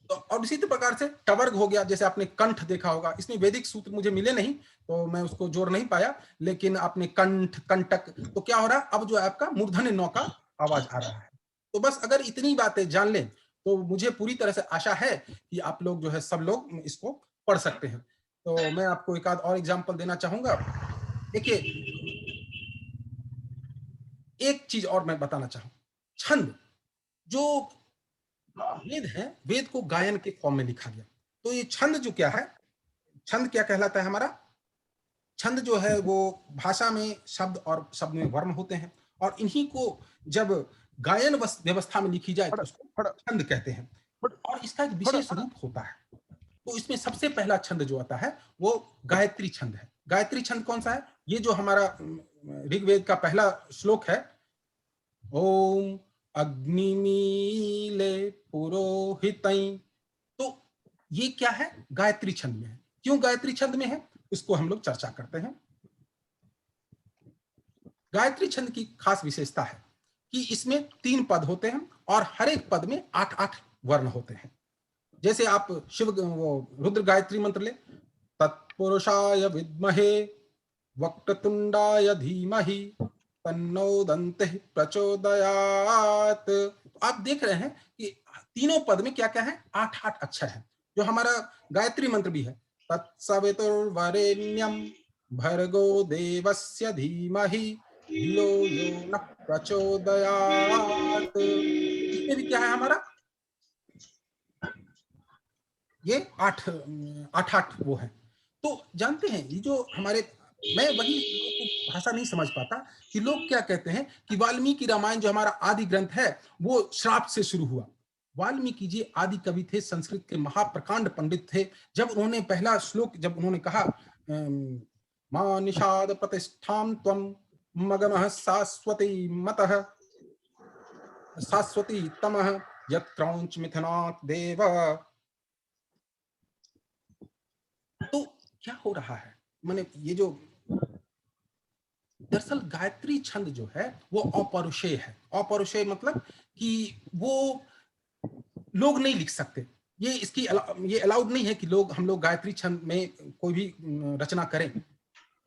तो और इसी प्रकार से टवर्ग हो गया, जैसे आपने कंठ देखा होगा। इसमें वैदिक सूत्र मुझे मिले नहीं तो मैं उसको जोड़ नहीं पाया, लेकिन आपने कंठ, कंटक, तो क्या हो रहा है? अब जो है आपका मूर्धन्य नौ का आवाज आ रहा है। तो बस अगर इतनी बातें जान लें तो मुझे पूरी तरह से आशा है कि आप लोग जो है सब लोग इसको पढ़ सकते हैं। तो मैं आपको एक आध और एग्जाम्पल देना चाहूंगा। देखिए, एक चीज और मैं बताना चाहूँ, छंद जो वेद है, वेद को गायन के फॉर्म में लिखा गया। तो ये छंद जो क्या है, छंद क्या कहलाता है हमारा? छंद जो है वो भाषा में शब्द और शब्द में वर्ण होते हैं, और इन्हीं को जब गायन व्यवस्था में लिखी जाए तो उसको छंद कहते हैं। और इसका एक विशेष रूप होता है। तो इसमें सबसे पहला छंद जो आता है वो गायत्री छंद है। गायत्री छंद कौन सा है? ये जो हमारा ऋग्वेद का पहला श्लोक है, ओम अग्निमीले पुरोहितई। तो ये क्या है? गायत्री छंद में है। क्यों गायत्री छंद में है उसको हम लोग चर्चा करते हैं। गायत्री छंद की खास विशेषता है कि इसमें 3 पद होते हैं और हर एक पद में 8-8 वर्ण होते हैं। जैसे आप शिव वो रुद्र गायत्री मंत्र ले, तत्पुरुषाय विद्महे वक्रतुंडाय धीमहि तन्नो दन्तिः प्रचोदयात्। तो आप देख रहे हैं कि तीनों पद में क्या क्या है? 8-8 अक्षर है। जो हमारा गायत्री मंत्र भी है, तत्सवितुर्वरेण्यं भर्गो देवस्य धीमहि धियो यो नः प्रचोदयात्। इसमें भी क्या है हमारा? ये 8-8 वो है। तो जानते हैं ये जो हमारे मैं वही लोगों को भाषा नहीं समझ पाता कि लोग क्या कहते हैं कि वाल्मीकि रामायण जो हमारा आदि ग्रंथ है वो श्राप से शुरू हुआ। वाल्मीकि जी आदि कवि थे, संस्कृत के महाप्रकांड पंडित थे। जब उन्होंने पहला श्लोक जब उन्होंने कहा मां निषाद प्रतिष्ठां त्वं मगमः शाश्वती मतः शाश्वती तमः यत् क्रौंच मिथुनात् देव, तो क्या हो रहा है? मैंने ये जो दरअसल गायत्री छंद जो है वो अपौरुषेय है। अपौरुषेय मतलब कि वो लोग नहीं लिख सकते। ये ये अलाउड नहीं है कि हम लोग गायत्री छंद में कोई भी रचना करें।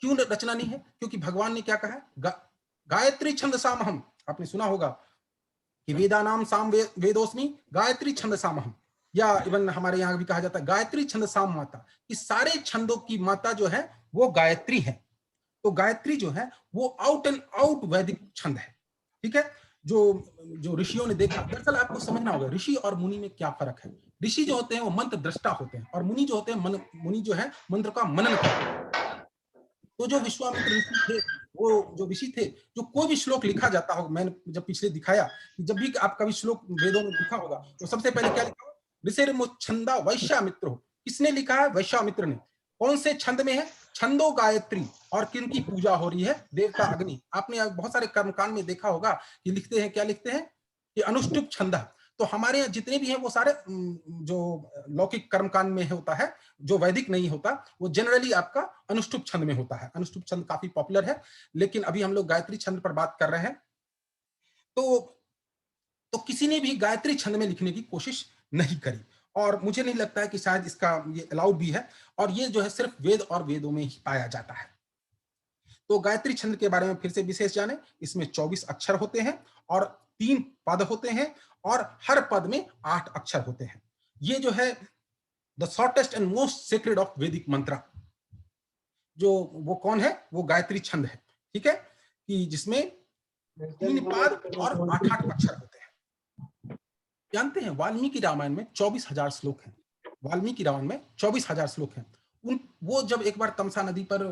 क्यों रचना नहीं है? क्योंकि भगवान ने क्या कहा है? गायत्री छंद सामहम। आपने सुना होगा कि वेदानाम साम वेदोस्मि गायत्री छंद सामहम, या इवन हमारे यहाँ भी कहा जाता है गायत्री छंद साम माता। इस सारे छंदों की माता जो है वो गायत्री है। तो गायत्री जो है वो आउट एंड आउट वैदिक छंद है। ठीक है, जो ऋषियों ने देखा। दरअसल आपको समझना होगा ऋषि और मुनि में क्या फर्क है। ऋषि जो होते हैं वो मंत्र दृष्टा होते हैं, और मुनि जो होते हैं मुनि जो है मंत्र का मनन करते हैं। तो जो विश्वामित्र ऋषि थे, वो जो ऋषि थे, जो कोई भी श्लोक लिखा जाता होगा, मैंने जब पिछले दिखाया कि जब भी आप कभी श्लोक वेदों में लिखा होगा तो सबसे पहले क्या लिखा होगा? ऋषिर्मुच्छंदा वैश्वामित्रो। किसने लिखा है? वैश्वामित्र ने। कौन से छंद में है? छंदो गायत्री। और किनकी पूजा हो रही है? देवता अग्नि। आपने बहुत सारे कर्मकांड में देखा होगा कि लिखते हैं, क्या लिखते हैं कि अनुष्टुप छंद। तो हमारे यहाँ जितने भी हैं वो सारे जो लौकिक कर्मकांड में होता है, जो वैदिक नहीं होता, वो जनरली आपका अनुष्टुप छंद में होता है। अनुष्टुप छंद काफी पॉपुलर है, लेकिन अभी हम लोग गायत्री छंद पर बात कर रहे हैं। तो किसी ने भी गायत्री छंद में लिखने की कोशिश नहीं करी, और मुझे नहीं लगता है कि शायद इसका ये अलाउड भी है, और ये जो है सिर्फ वेद और वेदों में ही पाया जाता है। तो गायत्री छंद के बारे में फिर से विशेष जाने। इसमें 24 अक्षर होते हैं और 3 पद होते हैं, और हर पद में 8 अक्षर होते हैं। ये जो है the shortest and most secret of वैदिक मंत्र, जो वो कौन है? वो गायत्री छंद है। ठीक है, कि जिसमें 3 पद और 8 अक्षर होते हैं। जानते हैं वाल्मीकि रामायण में 24,000 श्लोक हैं। वाल्मीकि रामायण में 24,000 श्लोक हैं। वो जब एक बार तमसा नदी पर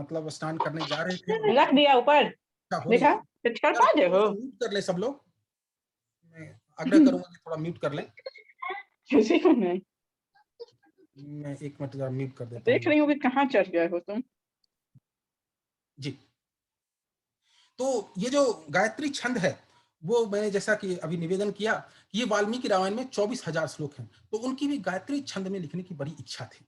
मतलब स्नान करने जा रहे थे, रख दिया ऊपर, देखा कर पा दे हो। म्यूट कर ले सब लोग, मैं आग्रह करूंगा कि थोड़ा म्यूट कर लें। किसी को नहीं, मैं 1 मिनट जरा म्यूट कर देता हूं। देख रही हूँ कि कहाँ चढ़ गए हो तुम जी। तो ये जो गायत्री छंद है वो मैंने जैसा कि अभी निवेदन किया कि ये वाल्मीकि रामायण में 24,000 श्लोक हैं। तो उनकी भी गायत्री छंद में लिखने की बड़ी इच्छा थी,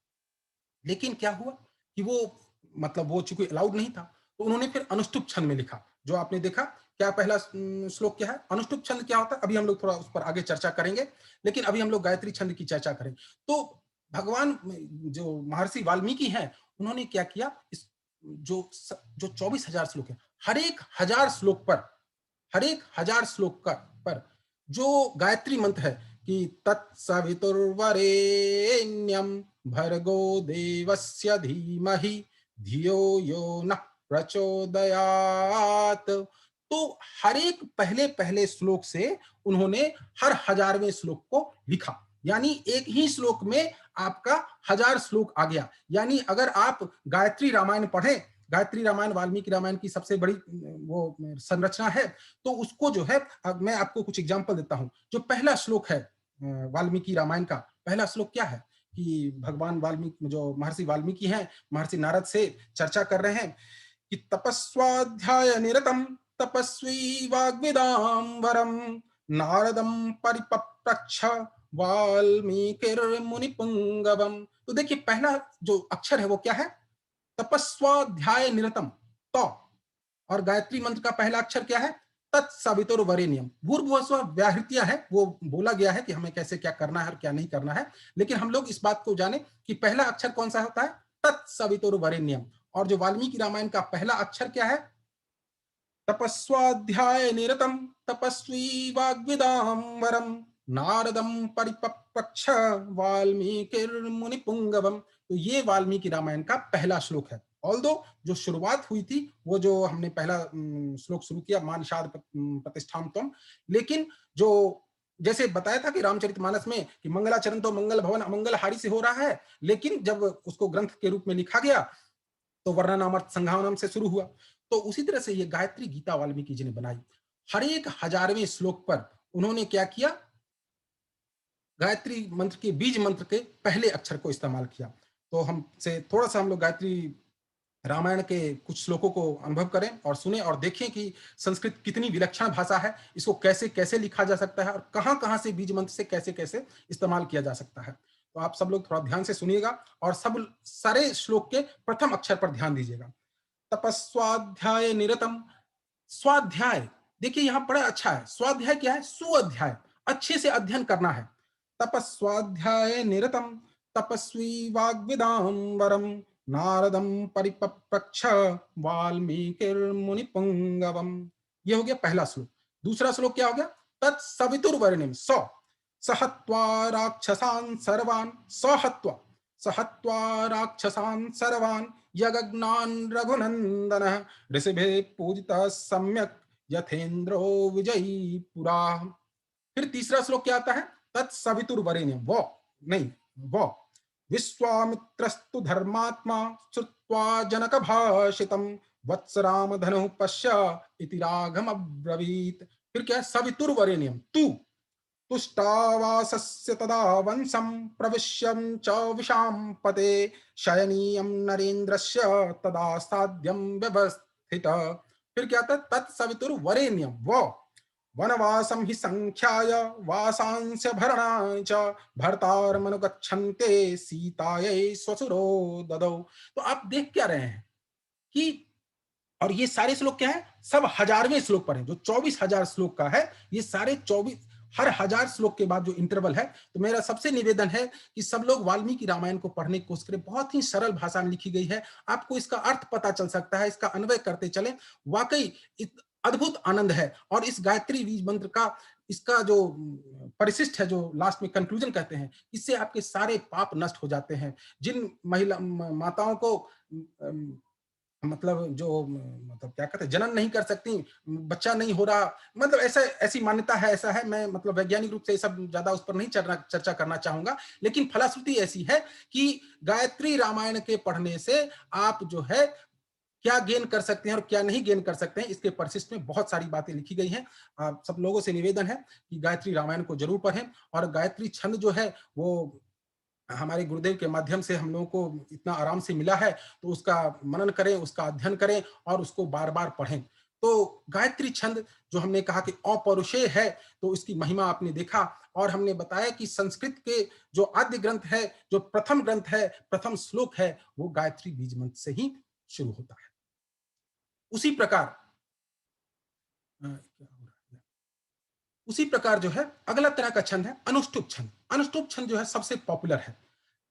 लेकिन क्या हुआ कि वो मतलब वो चूंकि अलाउड नहीं था, तो उन्होंने फिर अनुष्टुप छंद में लिखा। जो आपने देखा, क्या पहला श्लोक क्या है? अनुष्टुप छंद क्या होता है अभी हम लोग थोड़ा उस पर आगे चर्चा करेंगे, लेकिन अभी हम लोग गायत्री छंद की चर्चा करें। तो भगवान जो महर्षि वाल्मीकि हैं, उन्होंने क्या किया, इस जो 24,000 श्लोक है, हर एक 1000 श्लोक पर जो गायत्री मंत्र है कि तत्सवितुर्वरेण्यं भर्गो देवस्य धीमहि धियो यो न प्रचोदयात्, तो हर एक पहले श्लोक से उन्होंने हर 1000वें श्लोक को लिखा। यानी एक ही श्लोक में आपका 1000 श्लोक आ गया। यानी अगर आप गायत्री रामायण पढ़ें, गायत्री रामायण वाल्मीकि रामायण की सबसे बड़ी वो संरचना है, तो उसको जो है मैं आपको कुछ एग्जांपल देता हूं। जो पहला श्लोक है वाल्मीकि रामायण का, पहला श्लोक क्या है कि भगवान वाल्मीकि जो महर्षि वाल्मीकि हैं, महर्षि नारद से चर्चा कर रहे हैं कि तपस्वाध्याय निरतम तपस्वी वाग्विदाम वरम नारदम परिपप्रच्छ वाल्मीकिर्मुनि पुंगवम। तो देखिए पहला जो अक्षर है वो क्या है? तपस्वाध्याय निरतम, तो, और गायत्री मंत्र का पहला अक्षर क्या है? तत्सवितुर्वरेण्यम। भूर्भुवस्व व्याहृतियां है, वो बोला गया है कि हमें कैसे क्या करना है और क्या नहीं करना है, लेकिन हम लोग इस बात को जाने कि पहला अक्षर कौन सा होता है? तत्सवितुर्वरेण्यम। और जो वाल्मीकि रामायण का पहला अक्षर क्या है? तपस्वाध्याय निरतम तपस्वी वाग्विदाम वरम नारदम परिपप्रच्छ वाल्मीकिर्मुनि पुंगवम। तो ये वाल्मीकि रामायण का पहला श्लोक है। ऑल्दो जो शुरुआत हुई थी वो जो हमने पहला श्लोक शुरू किया मां निषाद प्रतिष्ठाम त्वम, लेकिन जो जैसे बताया था कि रामचरितमानस में कि मंगलाचरण तो मंगल भवन अमंगल हारी से हो रहा है, लेकिन जब उसको ग्रंथ के रूप में लिखा गया तो वर्णनामर्थ संघावनम से शुरू हुआ। तो उसी तरह से ये गायत्री गीता वाल्मीकि जी ने बनाई। हर एक 1000वें श्लोक पर उन्होंने क्या किया, गायत्री मंत्र के बीज मंत्र के पहले अक्षर को इस्तेमाल किया। तो हमसे थोड़ा सा हम लोग गायत्री रामायण के कुछ श्लोकों को अनुभव करें और सुने और देखें कि संस्कृत कितनी विलक्षण भाषा है, इसको कैसे कैसे लिखा जा सकता है और कहां कहां से बीज मंत्र से कैसे कैसे इस्तेमाल किया जा सकता है। तो आप सब लोग थोड़ा ध्यान से सुनिएगा और सब सारे श्लोक के प्रथम अक्षर पर ध्यान दीजिएगा। तपस्वाध्याय निरतम, स्वाध्याय देखिए यहाँ बड़ा अच्छा है। स्वाध्याय क्या है? सुअध्याय, अच्छे से अध्ययन करना है। तपस्वाध्याय निरतम तपस्वी वाग्विदाम वरम नारदम परिपप्रच्छ वाल्मीकिर्मुनिपुंगवम। ये हो गया पहला श्लोक। दूसरा श्लोक क्या हो गया? तत्सवितुर्वरेण्यम, सहत्वा राक्षसान् सर्वान्, सहत्वा राक्षसान् सर्वान् यज्ञान् रघुनंदनः ऋषिभिः पूजितः सम्यक् यथेन्द्रो विजयी पुरा। फिर तीसरा श्लोक क्या आता है? तत्सवितुर्वरेण्यम, वो नहीं वो विश्वामित्रस्तु धर्मात्मा श्रुत्वा जनक भाषितम वत्सराम धनु पश्य इति राघम अब्रवीत। फिर क्या है? सवितुर्वरेण्यम, तू तुष्टावासस्य तदा वंशं प्रविश्यं च विशां पते शयनीयं नरेन्द्रस्य तदा साध्यं व्यवस्थित। फिर क्या था? तत्सवितुर्वरेण्यम, वो वनवासं हि संख्याय वासांस्य भरणाय च भर्तारमनुगच्छन्ते सीतायै स्वसुरो ददौ। तो आप देख क्या रहे हैं कि, और ये सारे श्लोक क्या है? सब 1000वें श्लोक पर है। जो 24,000 श्लोक का है, ये सारे 24, हर 1000 श्लोक के बाद जो इंटरवल है। तो मेरा सबसे निवेदन है कि सब लोग वाल्मीकि रामायण को पढ़ने की कोशिश करें। बहुत ही सरल भाषा में लिखी गई है, आपको इसका अर्थ पता चल सकता है, इसका अन्वय करते चले, वाकई अद्भुत आनंद है। और इस गायत्री बीज मंत्र का इसका जो परिशिष्ट है, जो लास्ट में कंक्लूजन कहते हैं, इससे आपके सारे पाप नष्ट हो जाते हैं। जिन महिला माताओं को मतलब क्या कहते हैं, जनन नहीं कर सकती, बच्चा नहीं हो रहा, मतलब ऐसी मान्यता है, ऐसा है। मैं मतलब वैज्ञानिक रूप से सब ज्यादा उस पर नहीं चर्चा करना चाहूंगा, लेकिन फलश्रुति ऐसी है कि गायत्री रामायण के पढ़ने से आप जो है क्या गेन कर सकते हैं और क्या नहीं गेन कर सकते हैं, इसके परिशिष्ट में बहुत सारी बातें लिखी गई हैं। आप सब लोगों से निवेदन है कि गायत्री रामायण को जरूर पढ़ें। और गायत्री छंद जो है वो हमारे गुरुदेव के माध्यम से हम लोगों को इतना आराम से मिला है, तो उसका मनन करें, उसका अध्ययन करें और उसको बार बार पढ़ें। तो गायत्री छंद जो हमने कहा कि अपौरुषेय है, तो इसकी महिमा आपने देखा। और हमने बताया कि संस्कृत के जो आद्य ग्रंथ है, जो प्रथम ग्रंथ है, प्रथम श्लोक है, वो गायत्री बीज मंत्र से ही शुरू होता है। उसी प्रकार जो है अगला तरह का छंद है अनुष्टुप छंद। अनुष्टुप छंद जो है सबसे पॉपुलर है।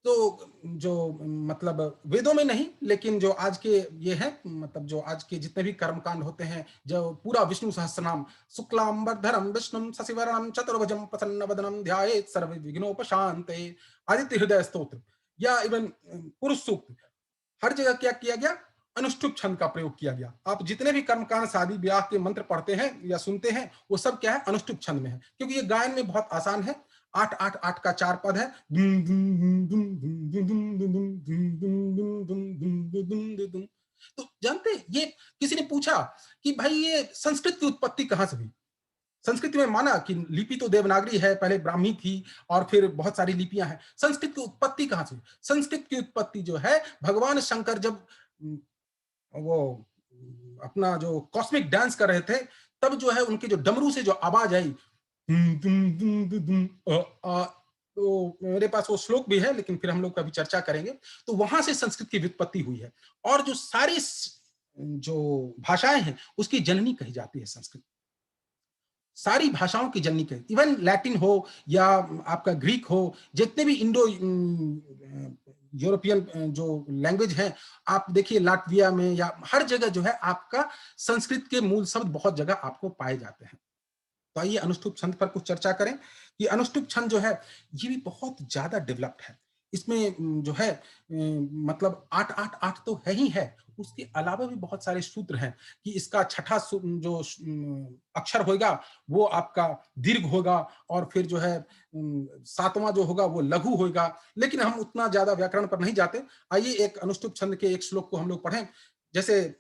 तो जो मतलब वेदों में नहीं, लेकिन जो आज के ये है, मतलब जो आज के जितने भी कर्मकांड होते हैं, जो पूरा विष्णु सहस्रनाम, शुक्लांबरधरम विष्णुम शशिवर्णम चतुर्भुजम प्रसन्नवदनम ध्यायेत् सर्वविघ्नोपशान्ते, आदित्य हृदय स्तोत्र या इवन पुरुष सूक्त, हर जगह क्या किया गया? अनुष्टुप छंद का प्रयोग किया गया। आप जितने भी कर्मकांड, शादी ब्याह के मंत्र पढ़ते हैं या सुनते हैं, वो सब क्या है? अनुष्टुप छंद में है, क्योंकि ये गायन में बहुत आसान है। 8-8-8 का 4 पद है। तो जानते हैं, ये किसी ने पूछा कि भाई ये संस्कृत की उत्पत्ति कहां से हुई? संस्कृत में माना कि लिपि तो देवनागरी है, पहले ब्राह्मी थी और फिर बहुत सारी लिपियां हैं। संस्कृत की उत्पत्ति कहां से हुई? संस्कृत की उत्पत्ति जो है, भगवान शंकर जब वो अपना जो कॉस्मिक डांस कर रहे थे, तब जो है उनके जो डमरू से जो आवाज आई, तो मेरे पास वो श्लोक भी है, लेकिन फिर हम लोग कभी चर्चा करेंगे। तो वहां से संस्कृत की व्युत्पत्ति हुई है। और जो सारी जो भाषाएं हैं, उसकी जननी कही जाती है संस्कृत। सारी भाषाओं की जननी कही, इवन लैटिन हो या आपका ग्रीक हो, जितने भी इंडो यूरोपियन जो लैंग्वेज है, आप देखिए लाटविया में या हर जगह जो है आपका संस्कृत के मूल शब्द बहुत जगह आपको पाए जाते हैं। तो आइए अनुष्टुप छंद पर कुछ चर्चा करें कि अनुष्टुप छंद जो है ये भी बहुत ज्यादा डेवलप्ड है। इसमें जो है मतलब 8-8-8 तो है ही है, उसके अलावा भी बहुत सारे सूत्र हैं कि इसका छठा जो अक्षर होगा वो आपका दीर्घ होगा, और फिर जो है सातवां जो होगा वो लघु होगा। लेकिन हम उतना ज्यादा व्याकरण पर नहीं जाते। आइए एक अनुष्टुप छंद के एक श्लोक को हम लोग पढ़ें। जैसे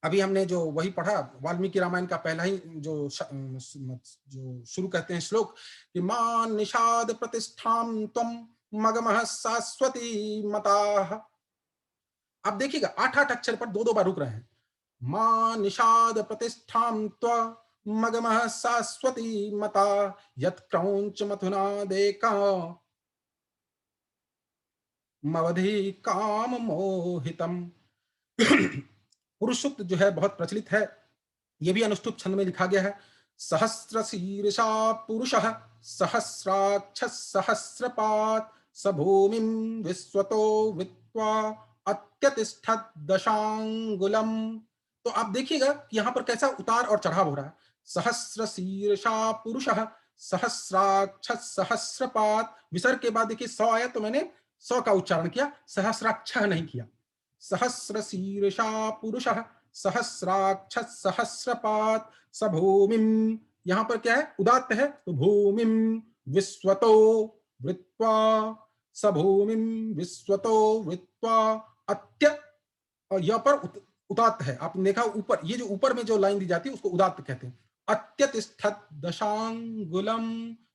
अभी हमने जो वही पढ़ा, वाल्मीकि रामायण का पहला ही जो जो शुरू कहते हैं श्लोक कि मान निषाद प्रतिष्ठाम त्वम मगमः शाश्वती मताः। आप देखिएगा 8-8 अक्षर पर 2-2 बार रुक रहे हैं। मान निषाद प्रतिष्ठाम त्व मगमः शाश्वती मता यत् क्रौंच मथुना देका मवधि काम मोहितम। पुरुष सूक्त जो है बहुत प्रचलित है, ये भी अनुष्टुप छंद में लिखा गया है। सहस्र शीर्षा पुरुषः सहस्राक्ष सहस्रपात स भूमिं विश्वतो वित्वा अत्यतिष्ठत् दशांगुलम। तो आप देखिएगा यहाँ पर कैसा उतार और चढ़ाव हो रहा है। सहस्र शीर्षा पुरुषः सहस्राक्ष सहस्रपात, विसर्ग के बाद देखिए 100 आया तो मैंने 100 का उच्चारण किया, सहस्राक्ष नहीं किया। सहस्र शीर्षा पुरुषः सहस्राक्ष सहस्रपात स भूमिम, यहां पर क्या है उदात्त है तो भूमिम विश्वतो वृत्वा स भूमिम विश्वतो वृत्वा अत्य, और यहां पर उदात्त है। आपने देखा ऊपर, ये जो ऊपर में जो लाइन दी जाती है उसको उदात्त कहते हैं। अत्यतिष्ठत् दशांगुलम,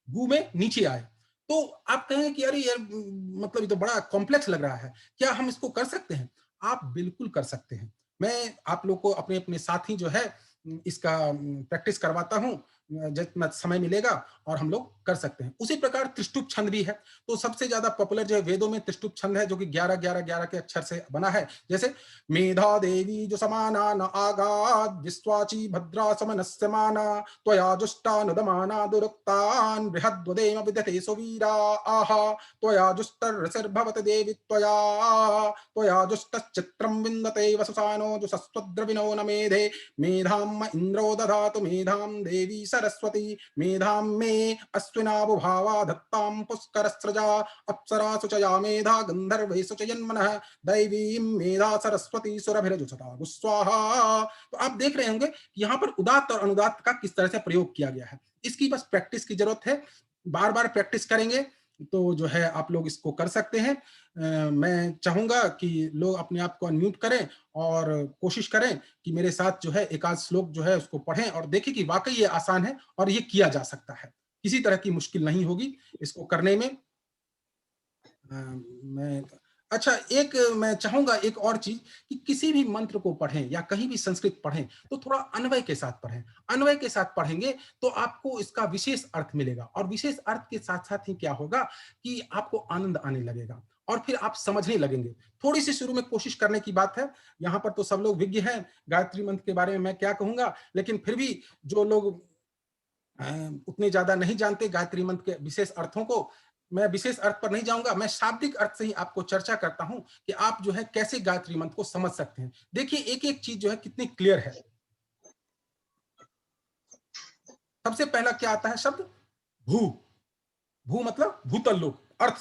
गु में नीचे आए। तो आप कहेंगे कि अरे यार मतलब ये तो बड़ा कॉम्प्लेक्स लग रहा है, क्या हम इसको कर सकते हैं? आप बिल्कुल कर सकते हैं। मैं आप लोग को अपने अपने साथी जो है इसका प्रैक्टिस करवाता हूं जितना समय मिलेगा, और हम लोग कर सकते हैं। उसी प्रकार त्रिष्टुप छंद भी है। तो सबसे ज्यादा पॉपुलर जो है वेदों में त्रिष्टुप छंद है, जो कि 11-11-11 के अक्षर से बना है। जैसे मेधा देवी जो समाना न आगाद विश्वाची भद्रा समनस्य माना त्वया जुष्टा नुदमाना दुरुक्तान बृहद्वदेम विदते सुवीरा आहा त्वया जुष्टर्रसिर्भवत देवी त्वया जुष्टश्चित्रं विन्दते वसुसानो जो सस्वद्रविनो न मेधे मेधाम इंद्रो दधातु मेधाम देवी सरस्वती मेधाम मे अश्विनाबुभावा धत्ताम पुष्करस्रजा अप्सरासु च या मेधा गंधर्वेषु च यन्मनः दैवीं मेधा सरस्वती सुरभिरजुषता गुस्वाहा। तो आप देख रहे होंगे यहाँ पर उदात्त और अनुदात्त का किस तरह से प्रयोग किया गया है। इसकी बस प्रैक्टिस की जरूरत है, बार बार प्रैक्टिस करेंगे तो जो है आप लोग इसको कर सकते हैं। मैं चाहूंगा कि लोग अपने आप को अनम्यूट करें और कोशिश करें कि मेरे साथ जो है एक आध श्लोक जो है उसको पढ़ें और देखें कि वाकई ये आसान है और ये किया जा सकता है, किसी तरह की मुश्किल नहीं होगी इसको करने में। अच्छा, एक मैं चाहूंगा एक और चीज कि किसी भी मंत्र को पढ़ें या कहीं भी संस्कृत पढ़ें तो थोड़ा अन्वय के साथ पढ़ें। अन्वय के साथ पढ़ेंगे तो आपको इसका विशेष अर्थ मिलेगा, और विशेष अर्थ के साथ साथ ही क्या होगा कि आपको आनंद आने लगेगा और फिर आप समझने लगेंगे। थोड़ी सी शुरू में कोशिश करने की बात है। यहाँ पर तो सब लोग विज्ञ हैं, गायत्री मंत्र के बारे में मैं क्या कहूंगा, लेकिन फिर भी जो लोग उतने ज्यादा नहीं जानते गायत्री मंत्र के विशेष अर्थों को, मैं विशेष अर्थ पर नहीं जाऊंगा, मैं शाब्दिक अर्थ से ही आपको चर्चा करता हूं कि आप जो है कैसे गायत्री मंत्र को समझ सकते हैं। देखिए एक एक चीज जो है कितनी क्लियर है। सबसे पहला क्या आता है शब्द भू, भू मतलब भूतल लोक अर्थ।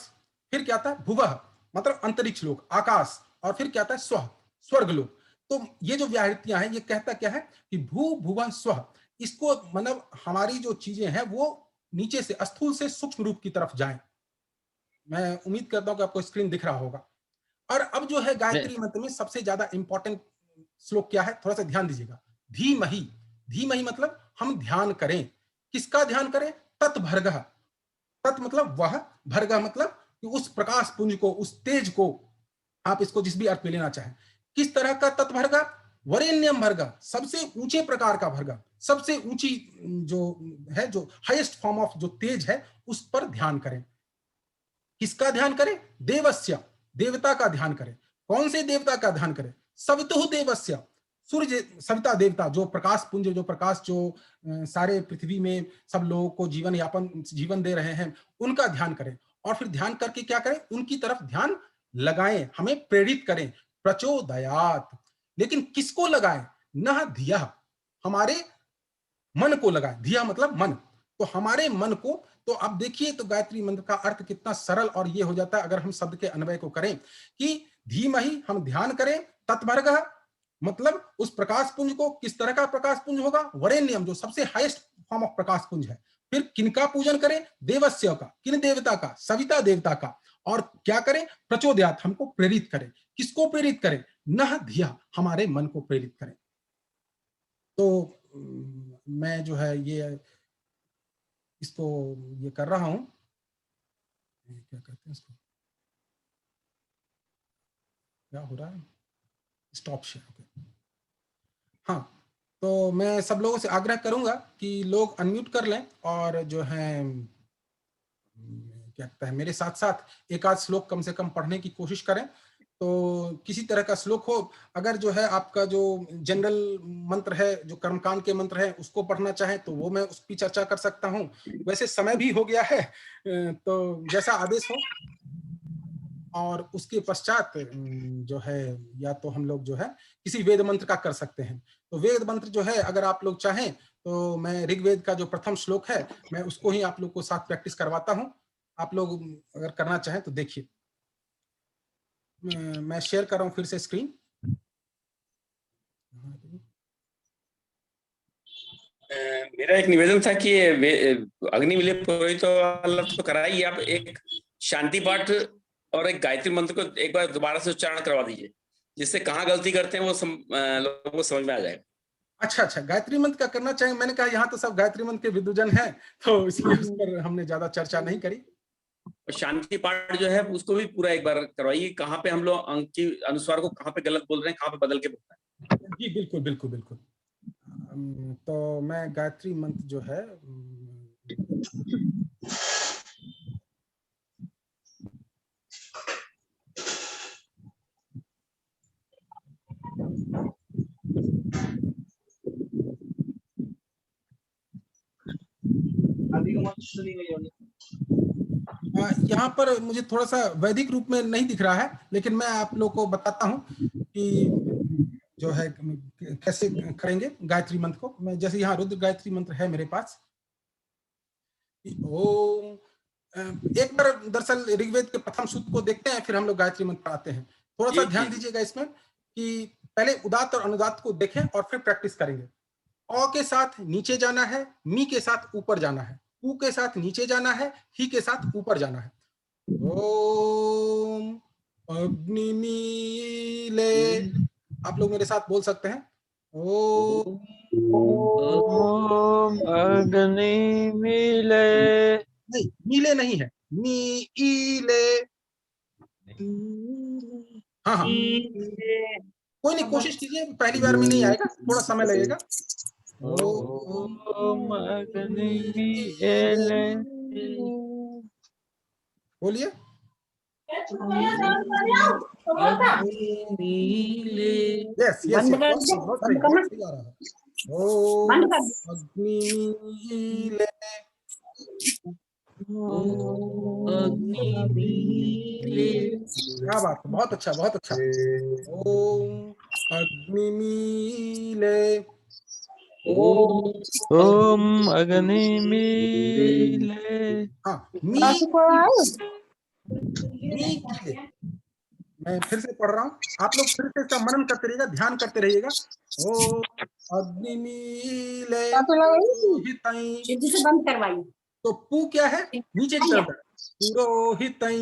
फिर क्या आता है भुवः मतलब अंतरिक्ष लोक आकाश, और फिर क्या आता है स्व स्वर्ग लोक। तो ये जो व्याहृतियां हैं ये कहता क्या है कि भू भुवः स्व, इसको मतलब हमारी जो चीजें हैं वो नीचे से स्थूल से सूक्ष्म रूप की तरफ जाएं। मैं उम्मीद करता हूं कि आपको स्क्रीन दिख रहा होगा। और अब जो है गायत्री मंत्र में सबसे ज्यादा इंपॉर्टेंट श्लोक क्या है, थोड़ा सा ध्यान दीजिएगा। धीमहि, धीमहि मतलब हम ध्यान करें। किसका ध्यान करें? तत्भर्गः, तत् मतलब वह, भर्गः मतलब कि उस प्रकाश पुंज को, उस तेज को, आप इसको जिस भी अर्थ में लेना चाहें। किस तरह का तत्भर्गः? वरेण्यम भर्गः, सबसे ऊंचे प्रकार का भर्गः, सबसे ऊंची जो है, जो हाईएस्ट फॉर्म ऑफ जो तेज है उस पर ध्यान करें। किसका ध्यान करें? देवस्य, देवता का ध्यान करें। कौन से देवता का ध्यान करें? सवितुः देवस्य, सूर्य सविता देवता, जो प्रकाश पुंज, जो प्रकाश जो सारे पृथ्वी में सब लोगों को जीवन दे रहे हैं, उनका ध्यान करें। और फिर ध्यान करके क्या करें? उनकी तरफ ध्यान लगाएं, हमें प्रेरित करें। प्रचोदयात, लेकिन किसको लगाएं? नः धियः, हमारे मन को लगाएं। धिया मतलब मन, तो हमारे मन को। तो अब देखिए तो गायत्री मंत्र का अर्थ कितना सरल और ये हो जाता है अगर हम शब्द के अन्वय को करें कि धीमहि हम ध्यान करें, तत्भर्गः मतलब उस प्रकाश पुंज को किस तरह का प्रकाश पुंज होगा, वरेण्यम, जो सबसे हाईएस्ट फॉर्म ऑफ प्रकाश पुंज है। फिर किनका पूजन करें, देवस्य का, किन देवता का, सविता देवता का। और क्या करें, प्रचोदयात, हमको प्रेरित करें। किसको प्रेरित करें, नह धिया, हमारे मन को प्रेरित करें। तो मैं जो है ये इसको ये कर रहा हूं, क्या कहते हैं इसको, क्या हो रहा है, स्टॉप शेयर। हाँ, तो मैं सब लोगों से आग्रह करूंगा कि लोग अनम्यूट कर लें और जो है क्या कहता है, मेरे साथ साथ एक आध श्लोक कम से कम पढ़ने की कोशिश करें। तो किसी तरह का श्लोक हो, अगर जो है आपका जो जनरल मंत्र है, जो कर्मकांड के मंत्र है, उसको पढ़ना चाहें तो वो मैं उस पर चर्चा कर सकता हूं। वैसे समय भी हो गया है, तो जैसा आदेश हो। और उसके पश्चात जो है या तो हम लोग जो है किसी वेद मंत्र का कर सकते हैं। तो वेद मंत्र जो है अगर आप लोग चाहें तो मैं ऋग्वेद का जो प्रथम श्लोक है मैं उसको ही आप लोग को साथ प्रैक्टिस करवाता हूं। आप लोग अगर करना चाहें तो देखिए, मैं शेयर कर रहा हूं फिर से स्क्रीन। मेरा एक निवेदन था कि अग्नि मिले पुरोहित तो कराइए, आप एक शांति पाठ और एक गायत्री मंत्र को एक बार दोबारा से उच्चारण करवा दीजिए, जिससे कहाँ गलती करते हैं वो लोगों को समझ में आ जाएगा। अच्छा, गायत्री मंत्र का करना चाहेंगे। मैंने कहा यहाँ तो सब गायत्री मंत्र के विद्वजन हैं, तो इसलिए उस पर हमने ज्यादा चर्चा नहीं करी। शांति पाठ जो है उसको भी पूरा एक बार करवाइए, कहाँ पे हम लोग अंक के अनुसार को कहाँ पे गलत बोल रहे हैं, कहाँ पे बदल के बोल रहे हैं। जी बिल्कुल बिल्कुल बिल्कुल। तो मैं गायत्री मंत्र जो है यहाँ पर मुझे थोड़ा सा वैदिक रूप में नहीं दिख रहा है, लेकिन मैं आप लोग को बताता हूँ कि जो है कैसे करेंगे गायत्री मंत्र को। मैं जैसे यहाँ रुद्र गायत्री मंत्र है मेरे पास। ओम, एक बार दरअसल ऋग्वेद के प्रथम सूक्त को देखते हैं, फिर हम लोग गायत्री मंत्र पढ़ाते हैं। थोड़ा सा ध्यान दीजिएगा इसमें कि पहले उदात्त और अनुदात्त को देखें और फिर प्रैक्टिस करेंगे। अ के साथ नीचे जाना है, मी के साथ ऊपर जाना है, उ के साथ नीचे जाना है, ही के साथ ऊपर जाना है। ओम अग्निमीले, आप लोग मेरे साथ बोल सकते हैं। ओम अग्निमीले, नहीं, मीले नहीं है, मीले। हाँ, कोई नहीं, कोशिश कीजिए, पहली बार में नहीं आएगा, थोड़ा समय लगेगा। ओम अग्निमीले, बोलिए। यस यस, बहुत सही आ रहा है। ओम अग्निमीले, क्या बात है, बहुत अच्छा बहुत अच्छा। ओम अग्निमीले, ओम अग्निमीले। हाँ, मी कीले। मैं फिर से पढ़ रहा हूँ, आप लोग फिर से इसका मनन करते रहिएगा, ध्यान करते रहिएगा। ओम अग्निमीले पुरोहितई, बंद करवाइए। तो पू क्या है, नीचे की तरफ पुरोहितई।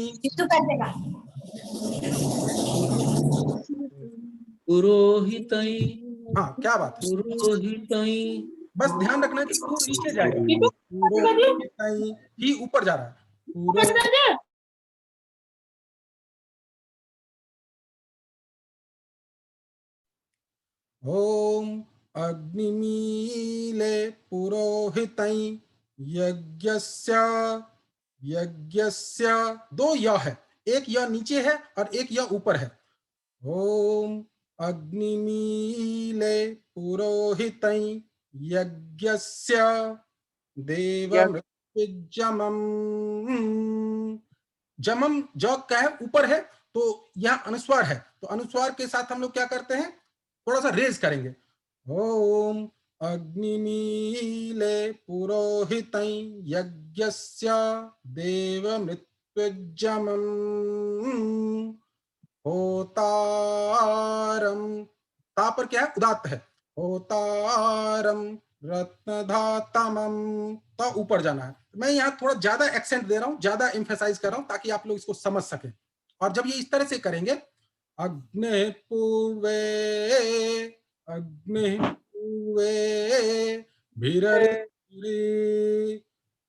पुरोहितई, हाँ, क्या बात है, पुरोहितई। बस ध्यान रखना कि पू नीचे जाएगा, पुरोहितई, ही ऊपर जा रहा है, पुरोहितई। ओम अग्निमीले पुरोहितई यज्ञस्य, यज्ञस्य, दो य है, एक य नीचे है और एक य ऊपर है। ओम अग्निमीले पुरोहितई यज्ञस्य देवमृत्युजमम्। जमम ज क्या है, ऊपर है, तो यह अनुस्वार है, तो अनुस्वार के साथ हम लोग क्या करते हैं, थोड़ा सा रेज करेंगे। ओम अग्निमीले पुरोहितई यज्ञस्य देवमृत्युजमम् होतारम ता पर क्या है, उदात्त है। होतारम रत्नधातमम, तो ऊपर जाना है। मैं यहाँ थोड़ा ज्यादा एक्सेंट दे रहा हूँ, ज्यादा एम्फेसाइज कर रहा हूँ ताकि आप लोग इसको समझ सकें। और जब ये इस तरह से करेंगे, अग्नि पूर्वे, अग्नि पूर्वे भीररे,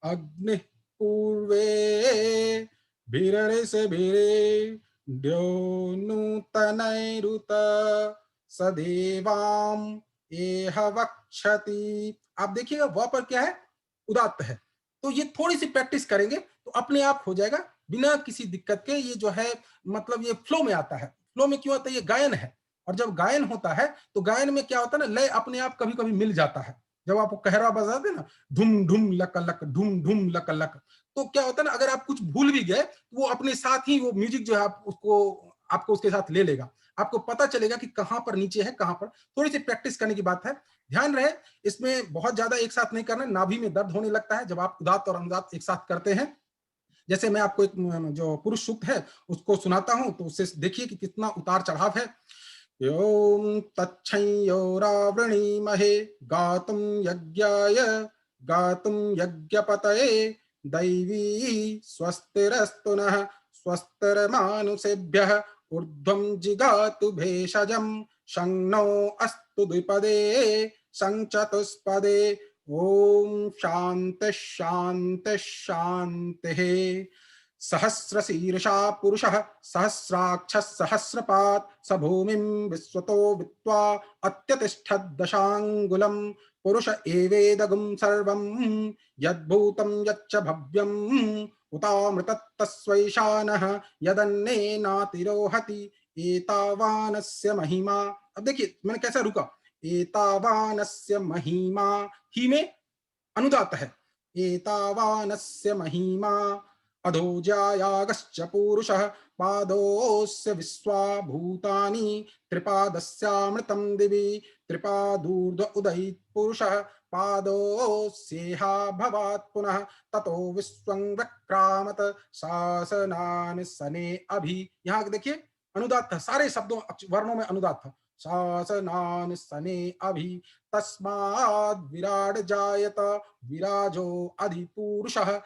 अग्नि पूर्वे भीररे से भीरे द्योनूतनैरुत सदेवाम एह वक्षति। आप देखिएगा वह पर क्या है, उदात्त है। तो ये थोड़ी सी प्रैक्टिस करेंगे तो अपने आप हो जाएगा बिना किसी दिक्कत के। ये जो है मतलब ये फ्लो में आता है। फ्लो में क्यों आता है, ये गायन है। और जब गायन होता है तो गायन में क्या होता है ना, लय अपने आप कभी कभी मिल जाता है। जब आप कहरा बजाते ना, धुम धुम लक लक, धुम धुम लक लक, तो क्या होता है ना, अगर आप कुछ भूल भी गए तो वो अपने साथ ही वो म्यूजिक जो है आप उसको आपको उसके साथ ले लेगा। आपको पता चलेगा कि कहां पर नीचे है, कहां पर। थोड़ी सी प्रैक्टिस करने की बात है। ध्यान रहे इसमें बहुत ज्यादा एक साथ नहीं करना। नाभि में दर्द होने लगता है जब आप उदात्त और अनुदात्त एक साथ करते हैं। जैसे मैं आपको एक जो पुरुष सूक्त है उसको सुनाता हूं, तो उससे देखिए कि कितना उतार चढ़ाव है। ओम तच्छंयोरावृणीमहे गातुं यज्ञाय, गातुं यज्ञपतये, दैवी स्वस्तिरस्तु नः, स्वस्तिर्मानुषेभ्यः, ऊर्ध्वं जिगातु भेषजं, शं नो अस्तु द्विपदे, शं चतुष्पदे। ओम शांति शांति शांतिः। सहस्रशीर्षा पुरुषः सहस्राक्षः सहस्रपात्, स भूमिं विश्वतो वित्त्वा अत्यतिष्ठद्दशाङ्गुलम्। पुरुष एवेदगुं सर्वं, यद्भूतं यच्च भव्यम्, उतामृतत्तस्वैशानः, यदन्नेनातिरोहति, एतावानस्य महिमा। अब देखिए मैंने कैसा रुका, एतावानस्य महिमा, ही में अनुदात है। एतावानस्य महिमा, अधोजायागश्च पूरुषः, पादोऽस्य विश्वा भूतानि, त्रिपादस्यामृतं दिवि, त्रिपादूर्ध्व उदयित् पुरुषः, पादोऽस्येहा भवात् पुनः, ततो विश्वं व्यक्रामत, शासनानि सने अभि। यहाँ देखिए अनुदात था, सारे शब्दों वर्णों में अनुदात था। शासनानि सने अभि, तस्माद् विराड जायत, विराजो अधिपुरुषः।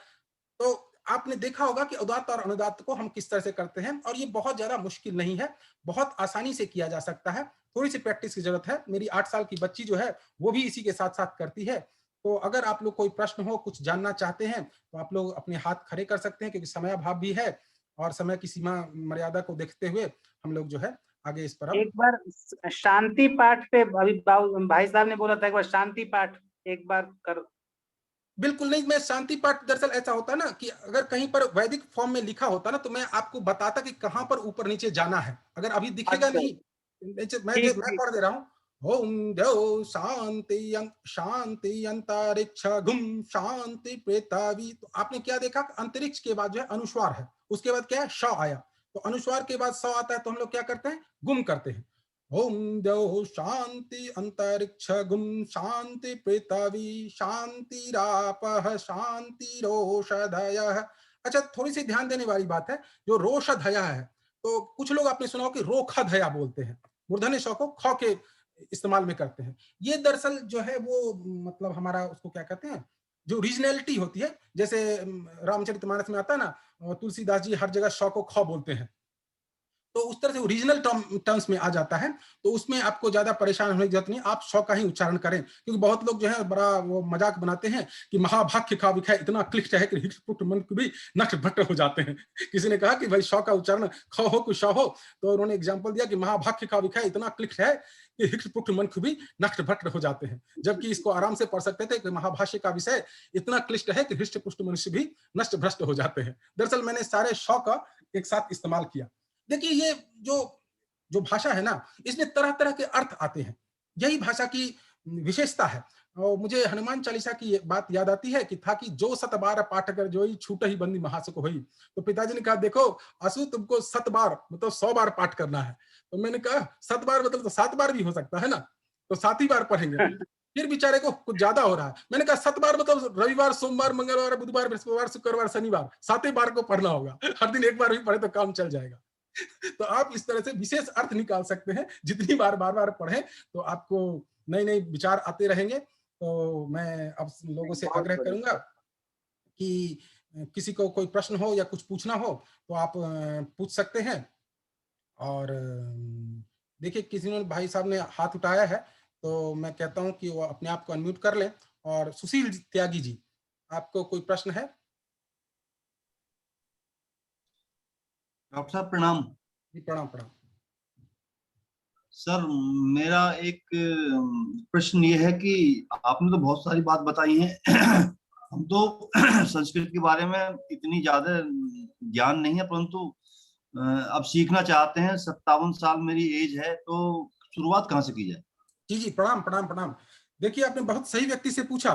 तो आपने देखा होगा कि उदात्त और अनुदात्त को हम किस तरह से करते हैं, और ये बहुत ज्यादा मुश्किल नहीं है, बहुत आसानी से किया जा सकता है। थोड़ी सी प्रैक्टिस की जरूरत है। मेरी 8 साल की बच्ची जो है वो भी इसी के साथ साथ करती है। तो अगर आप लोग कोई प्रश्न हो, कुछ जानना चाहते हैं, तो आप लोग अपने हाथ खड़े कर सकते हैं, क्योंकि समय अभाव भी है और समय की सीमा मर्यादा को देखते हुए हम लोग जो है आगे इस पर एक बार शांति पाठ पे अभी भाई साहब ने बोला था, एक बार शांति पाठ एक बार कर। बिल्कुल नहीं, मैं शांति पाठ दरअसल ऐसा होता ना कि अगर कहीं पर वैदिक फॉर्म में लिखा होता ना, तो मैं आपको बताता कि कहां पर ऊपर नीचे जाना है। अगर अभी दिखेगा अच्छा, नहीं, मैं पढ़ दे रहा हूँ। ओम द्यौ शांति शांति अंतरिक्ष गुम शांति प्रेतावी। तो आपने क्या देखा, अंतरिक्ष के बाद जो है अनुस्वार है, उसके बाद क्या है, श आया। तो अनुस्वार के बाद स आता है, तो हम लोग क्या करते हैं, गुम करते हैं। ओम द्यौ शांति अंतरिक्ष गुम शांति पृथ्वी शांतिरापः शांतिरोषधयः। अच्छा, थोड़ी सी ध्यान देने वाली बात है, जो रोषधया है, तो कुछ लोग आपने सुना हो कि रोखधया बोलते हैं, मूर्धन्य श को ख के इस्तेमाल में करते हैं। ये दरअसल जो है वो मतलब हमारा उसको क्या कहते हैं, जो रीजनलिटी होती है। जैसे रामचरितमानस में आता है ना, तुलसीदास जी हर जगह श को ख बोलते हैं, तो उस तरह से वो रीजनल टर्म्स में आ जाता है। तो उसमें आपको ज्यादा परेशान होने की जरूरत नहीं, आप श का ही उच्चारण करें। क्योंकि बहुत लोग जो है बड़ा वो मजाक बनाते हैं कि महाभाग्य का विषय इतना क्लिष्ट है कि हिट मन को भी नष्ट भट्ट हो जाते हैं। किसी ने कहा कि भाई श का उच्चारण ख हो कुछ श हो, तो उन्होंने एग्जाम्पल दिया कि महाभाग्य का विषय इतना क्लिष्ट है कि हिट मन को भी नष्ट भट्ट हो जाते हैं, जबकि इसको आराम से पढ़ सकते थे कि महाभाष्य का विषय इतना क्लिष्ट है कि हृष्ट पुष्ट मनुष्य भी नष्ट भ्रष्ट हो जाते हैं। दरअसल मैंने सारे श का एक साथ इस्तेमाल किया। देखिए ये जो जो भाषा है ना, इसमें तरह तरह के अर्थ आते हैं, यही भाषा की विशेषता है। और मुझे हनुमान चालीसा की बात याद आती है कि था कि जो 7 बार पाठ कर जोई छूट ही बंदी महासुख होई। तो पिताजी ने कहा देखो असु, तुमको 7 बार मतलब 100 बार पाठ करना है। तो मैंने कहा 7 बार मतलब तो 7 बार भी हो सकता है ना, तो 7 ही बार पढ़ेंगे। फिर बेचारे को कुछ ज्यादा हो रहा है। मैंने कहा 7 बार मतलब रविवार सोमवार मंगलवार बुधवार बृहस्पतिवार शुक्रवार शनिवार 7 बार को पढ़ना होगा, हर दिन एक बार भी पढ़े तो काम चल जाएगा। तो आप इस तरह से विशेष अर्थ निकाल सकते हैं। जितनी बार बार पढ़ें तो आपको नए नए विचार आते रहेंगे। तो मैं अब लोगों से आग्रह करूंगा कि किसी को कोई प्रश्न हो या कुछ पूछना हो तो आप पूछ सकते हैं। और देखिए किसी ने भाई साहब ने हाथ उठाया है, तो मैं कहता हूं कि वो अपने आप को अनम्यूट कर लें। और सुशील त्यागी जी, आपको कोई प्रश्न है? डॉक्टर साहब प्रणाम। जी प्रणाम प्रणाम। सर मेरा एक प्रश्न ये है कि आपने तो बहुत सारी बात बताई है हम तो संस्कृत के बारे में इतनी ज्यादा ज्ञान नहीं है, परंतु अब सीखना चाहते हैं। 57 साल मेरी एज है, तो शुरुआत कहाँ से की जाए? जी जी प्रणाम प्रणाम प्रणाम। देखिए आपने बहुत सही व्यक्ति से पूछा।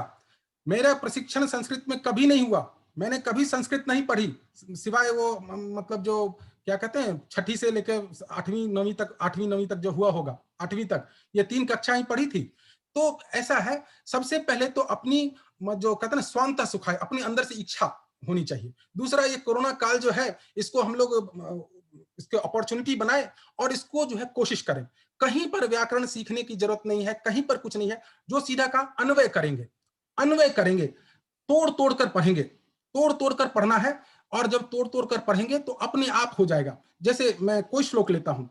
मेरा प्रशिक्षण संस्कृत में कभी नहीं हुआ, मैंने कभी संस्कृत नहीं पढ़ी, सिवाय वो मतलब जो क्या कहते हैं छठी से लेकर 8वीं 9वीं तक, 8वीं 9वीं तक जो हुआ होगा, 8वीं तक ये 3 कक्षाएं पढ़ी थी। तो ऐसा है, सबसे पहले तो अपनी जो कहते हैं स्वांतः सुखाए, अपने अंदर से इच्छा होनी चाहिए। दूसरा ये कोरोना काल जो है इसको हम लोग इसके अपॉर्चुनिटी बनाए और इसको जो है कोशिश करें। कहीं पर व्याकरण सीखने की जरूरत नहीं है, कहीं पर कुछ नहीं है। जो सीधा का अन्वय करेंगे, अन्वय करेंगे, तोड़ तोड़ कर पढ़ेंगे, तोड़ तोड़ कर पढ़ना है। और जब तोड़ तोड़ कर पढ़ेंगे तो अपने आप हो जाएगा। जैसे मैं कोई श्लोक लेता हूं,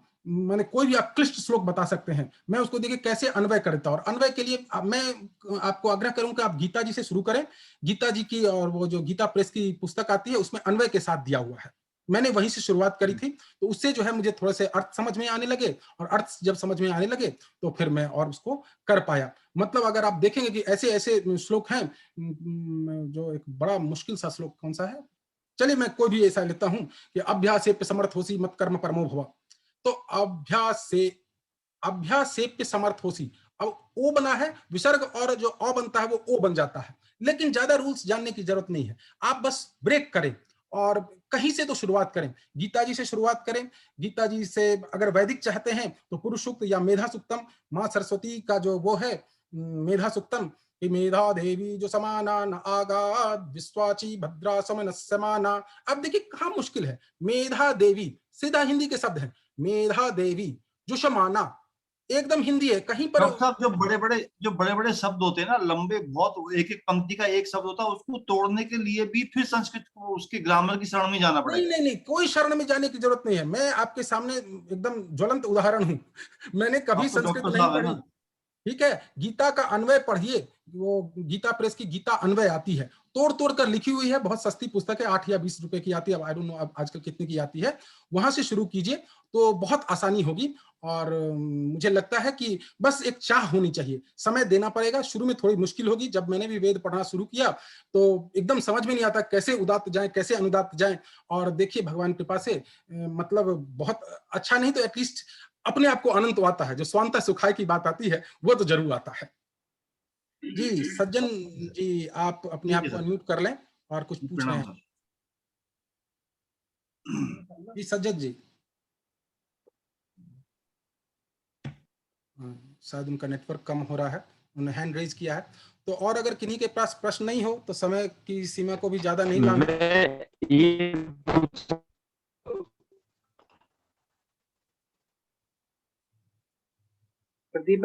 मैंने कोई भी आप क्लिष्ट श्लोक बता सकते हैं, मैं उसको देखिए कैसे अन्वय करता हूं। और अन्वय के लिए मैं आपको आग्रह करूंगा आप गीता जी से शुरू करें। गीता जी की और वो जो गीता प्रेस की पुस्तक आती है उसमें अन्वय के साथ दिया हुआ है। मैंने वहीं से शुरुआत करी थी, तो उससे जो है मुझे थोड़े से अर्थ समझ में आने लगे, और अर्थ जब समझ में आने लगे तो फिर मैं और उसको कर पाया। मतलब अगर आप देखेंगे कि ऐसे ऐसे श्लोक हैं, जो एक बड़ा मुश्किल सा श्लोक कौन सा है, चलिए मैं कोई भी ऐसा लेता हूं कि अभ्यासेप्य समर्थ होसी मत कर्म परमो भव। तो अभ्यासेप्य समर्थ होसी, अब ओ बना है, विसर्ग और जो अ बनता है वो ओ बन जाता है। लेकिन ज्यादा रूल्स जानने की जरूरत नहीं है, आप बस ब्रेक करें और कहीं से तो शुरुआत करें। गीता जी से शुरुआत करें। गीता जी से अगर वैदिक चाहते हैं तो पुरुष सूक्त या मेधा सूक्तम, माँ सरस्वती का जो वो है मेधा सूक्तम, कि मेधा देवी जो समाना न आगाद विश्वाची भद्रा समन समाना। अब देखिए कहाँ मुश्किल है, मेधा देवी सीधा हिंदी के शब्द है, मेधा देवी जो समाना एकदम हिंदी है। कहीं पर डॉक्टर साहब जो बड़े बड़े शब्द होते हैं ना, लंबे बहुत, एक एक पंक्ति का एक शब्द होता है, उसको तोड़ने के लिए भी फिर संस्कृत को उसके ग्रामर की शरण में जाना नहीं पड़ेगा। नहीं नहीं, कोई शरण में जाने की जरूरत नहीं है। मैं आपके सामने एकदम ज्वलंत उदाहरण हूं। मैंने कभी आप तो संस्कृत डॉक्टर नहीं साहब है पढ़ी। ना। ठीक है, गीता का अन्वय पढ़िए, वो गीता प्रेस की गीता अन्वय आती है, तोड़ तोड़ कर लिखी हुई है, बहुत सस्ती पुस्तक है, 8 या 20 रुपए की आती है, अब आई डोंट नो अब आजकल कितने की आती है। वहां से शुरू कीजिए तो बहुत आसानी होगी। और मुझे लगता है कि बस एक चाह होनी चाहिए, समय देना पड़ेगा। शुरू में थोड़ी मुश्किल होगी, जब मैंने भी वेद पढ़ना शुरू किया तो एकदम समझ में नहीं आता कैसे उदात्त जाए, कैसे अनुदात्त जाए। और देखिए भगवान कृपा से मतलब बहुत अच्छा नहीं तो एटलीस्ट अपने आप को अनंत आता है। जो स्वांतः सुखाय की बात आती है वो तो जरूर आता है। जी सज्जन जी, आप अपने ठीक आप है को सर, अनम्यूट कर लें और कुछ पूछ रहे प्रणाम हैं। सर। जी सज्जन जी, शायद उनका नेटवर्क कम हो रहा है, उन्होंने हैंड रेज किया है। तो और अगर किन्हीं के पास प्रश्न नहीं हो तो समय की सीमा को भी ज्यादा नहीं लाना। मैं ये प्रदीप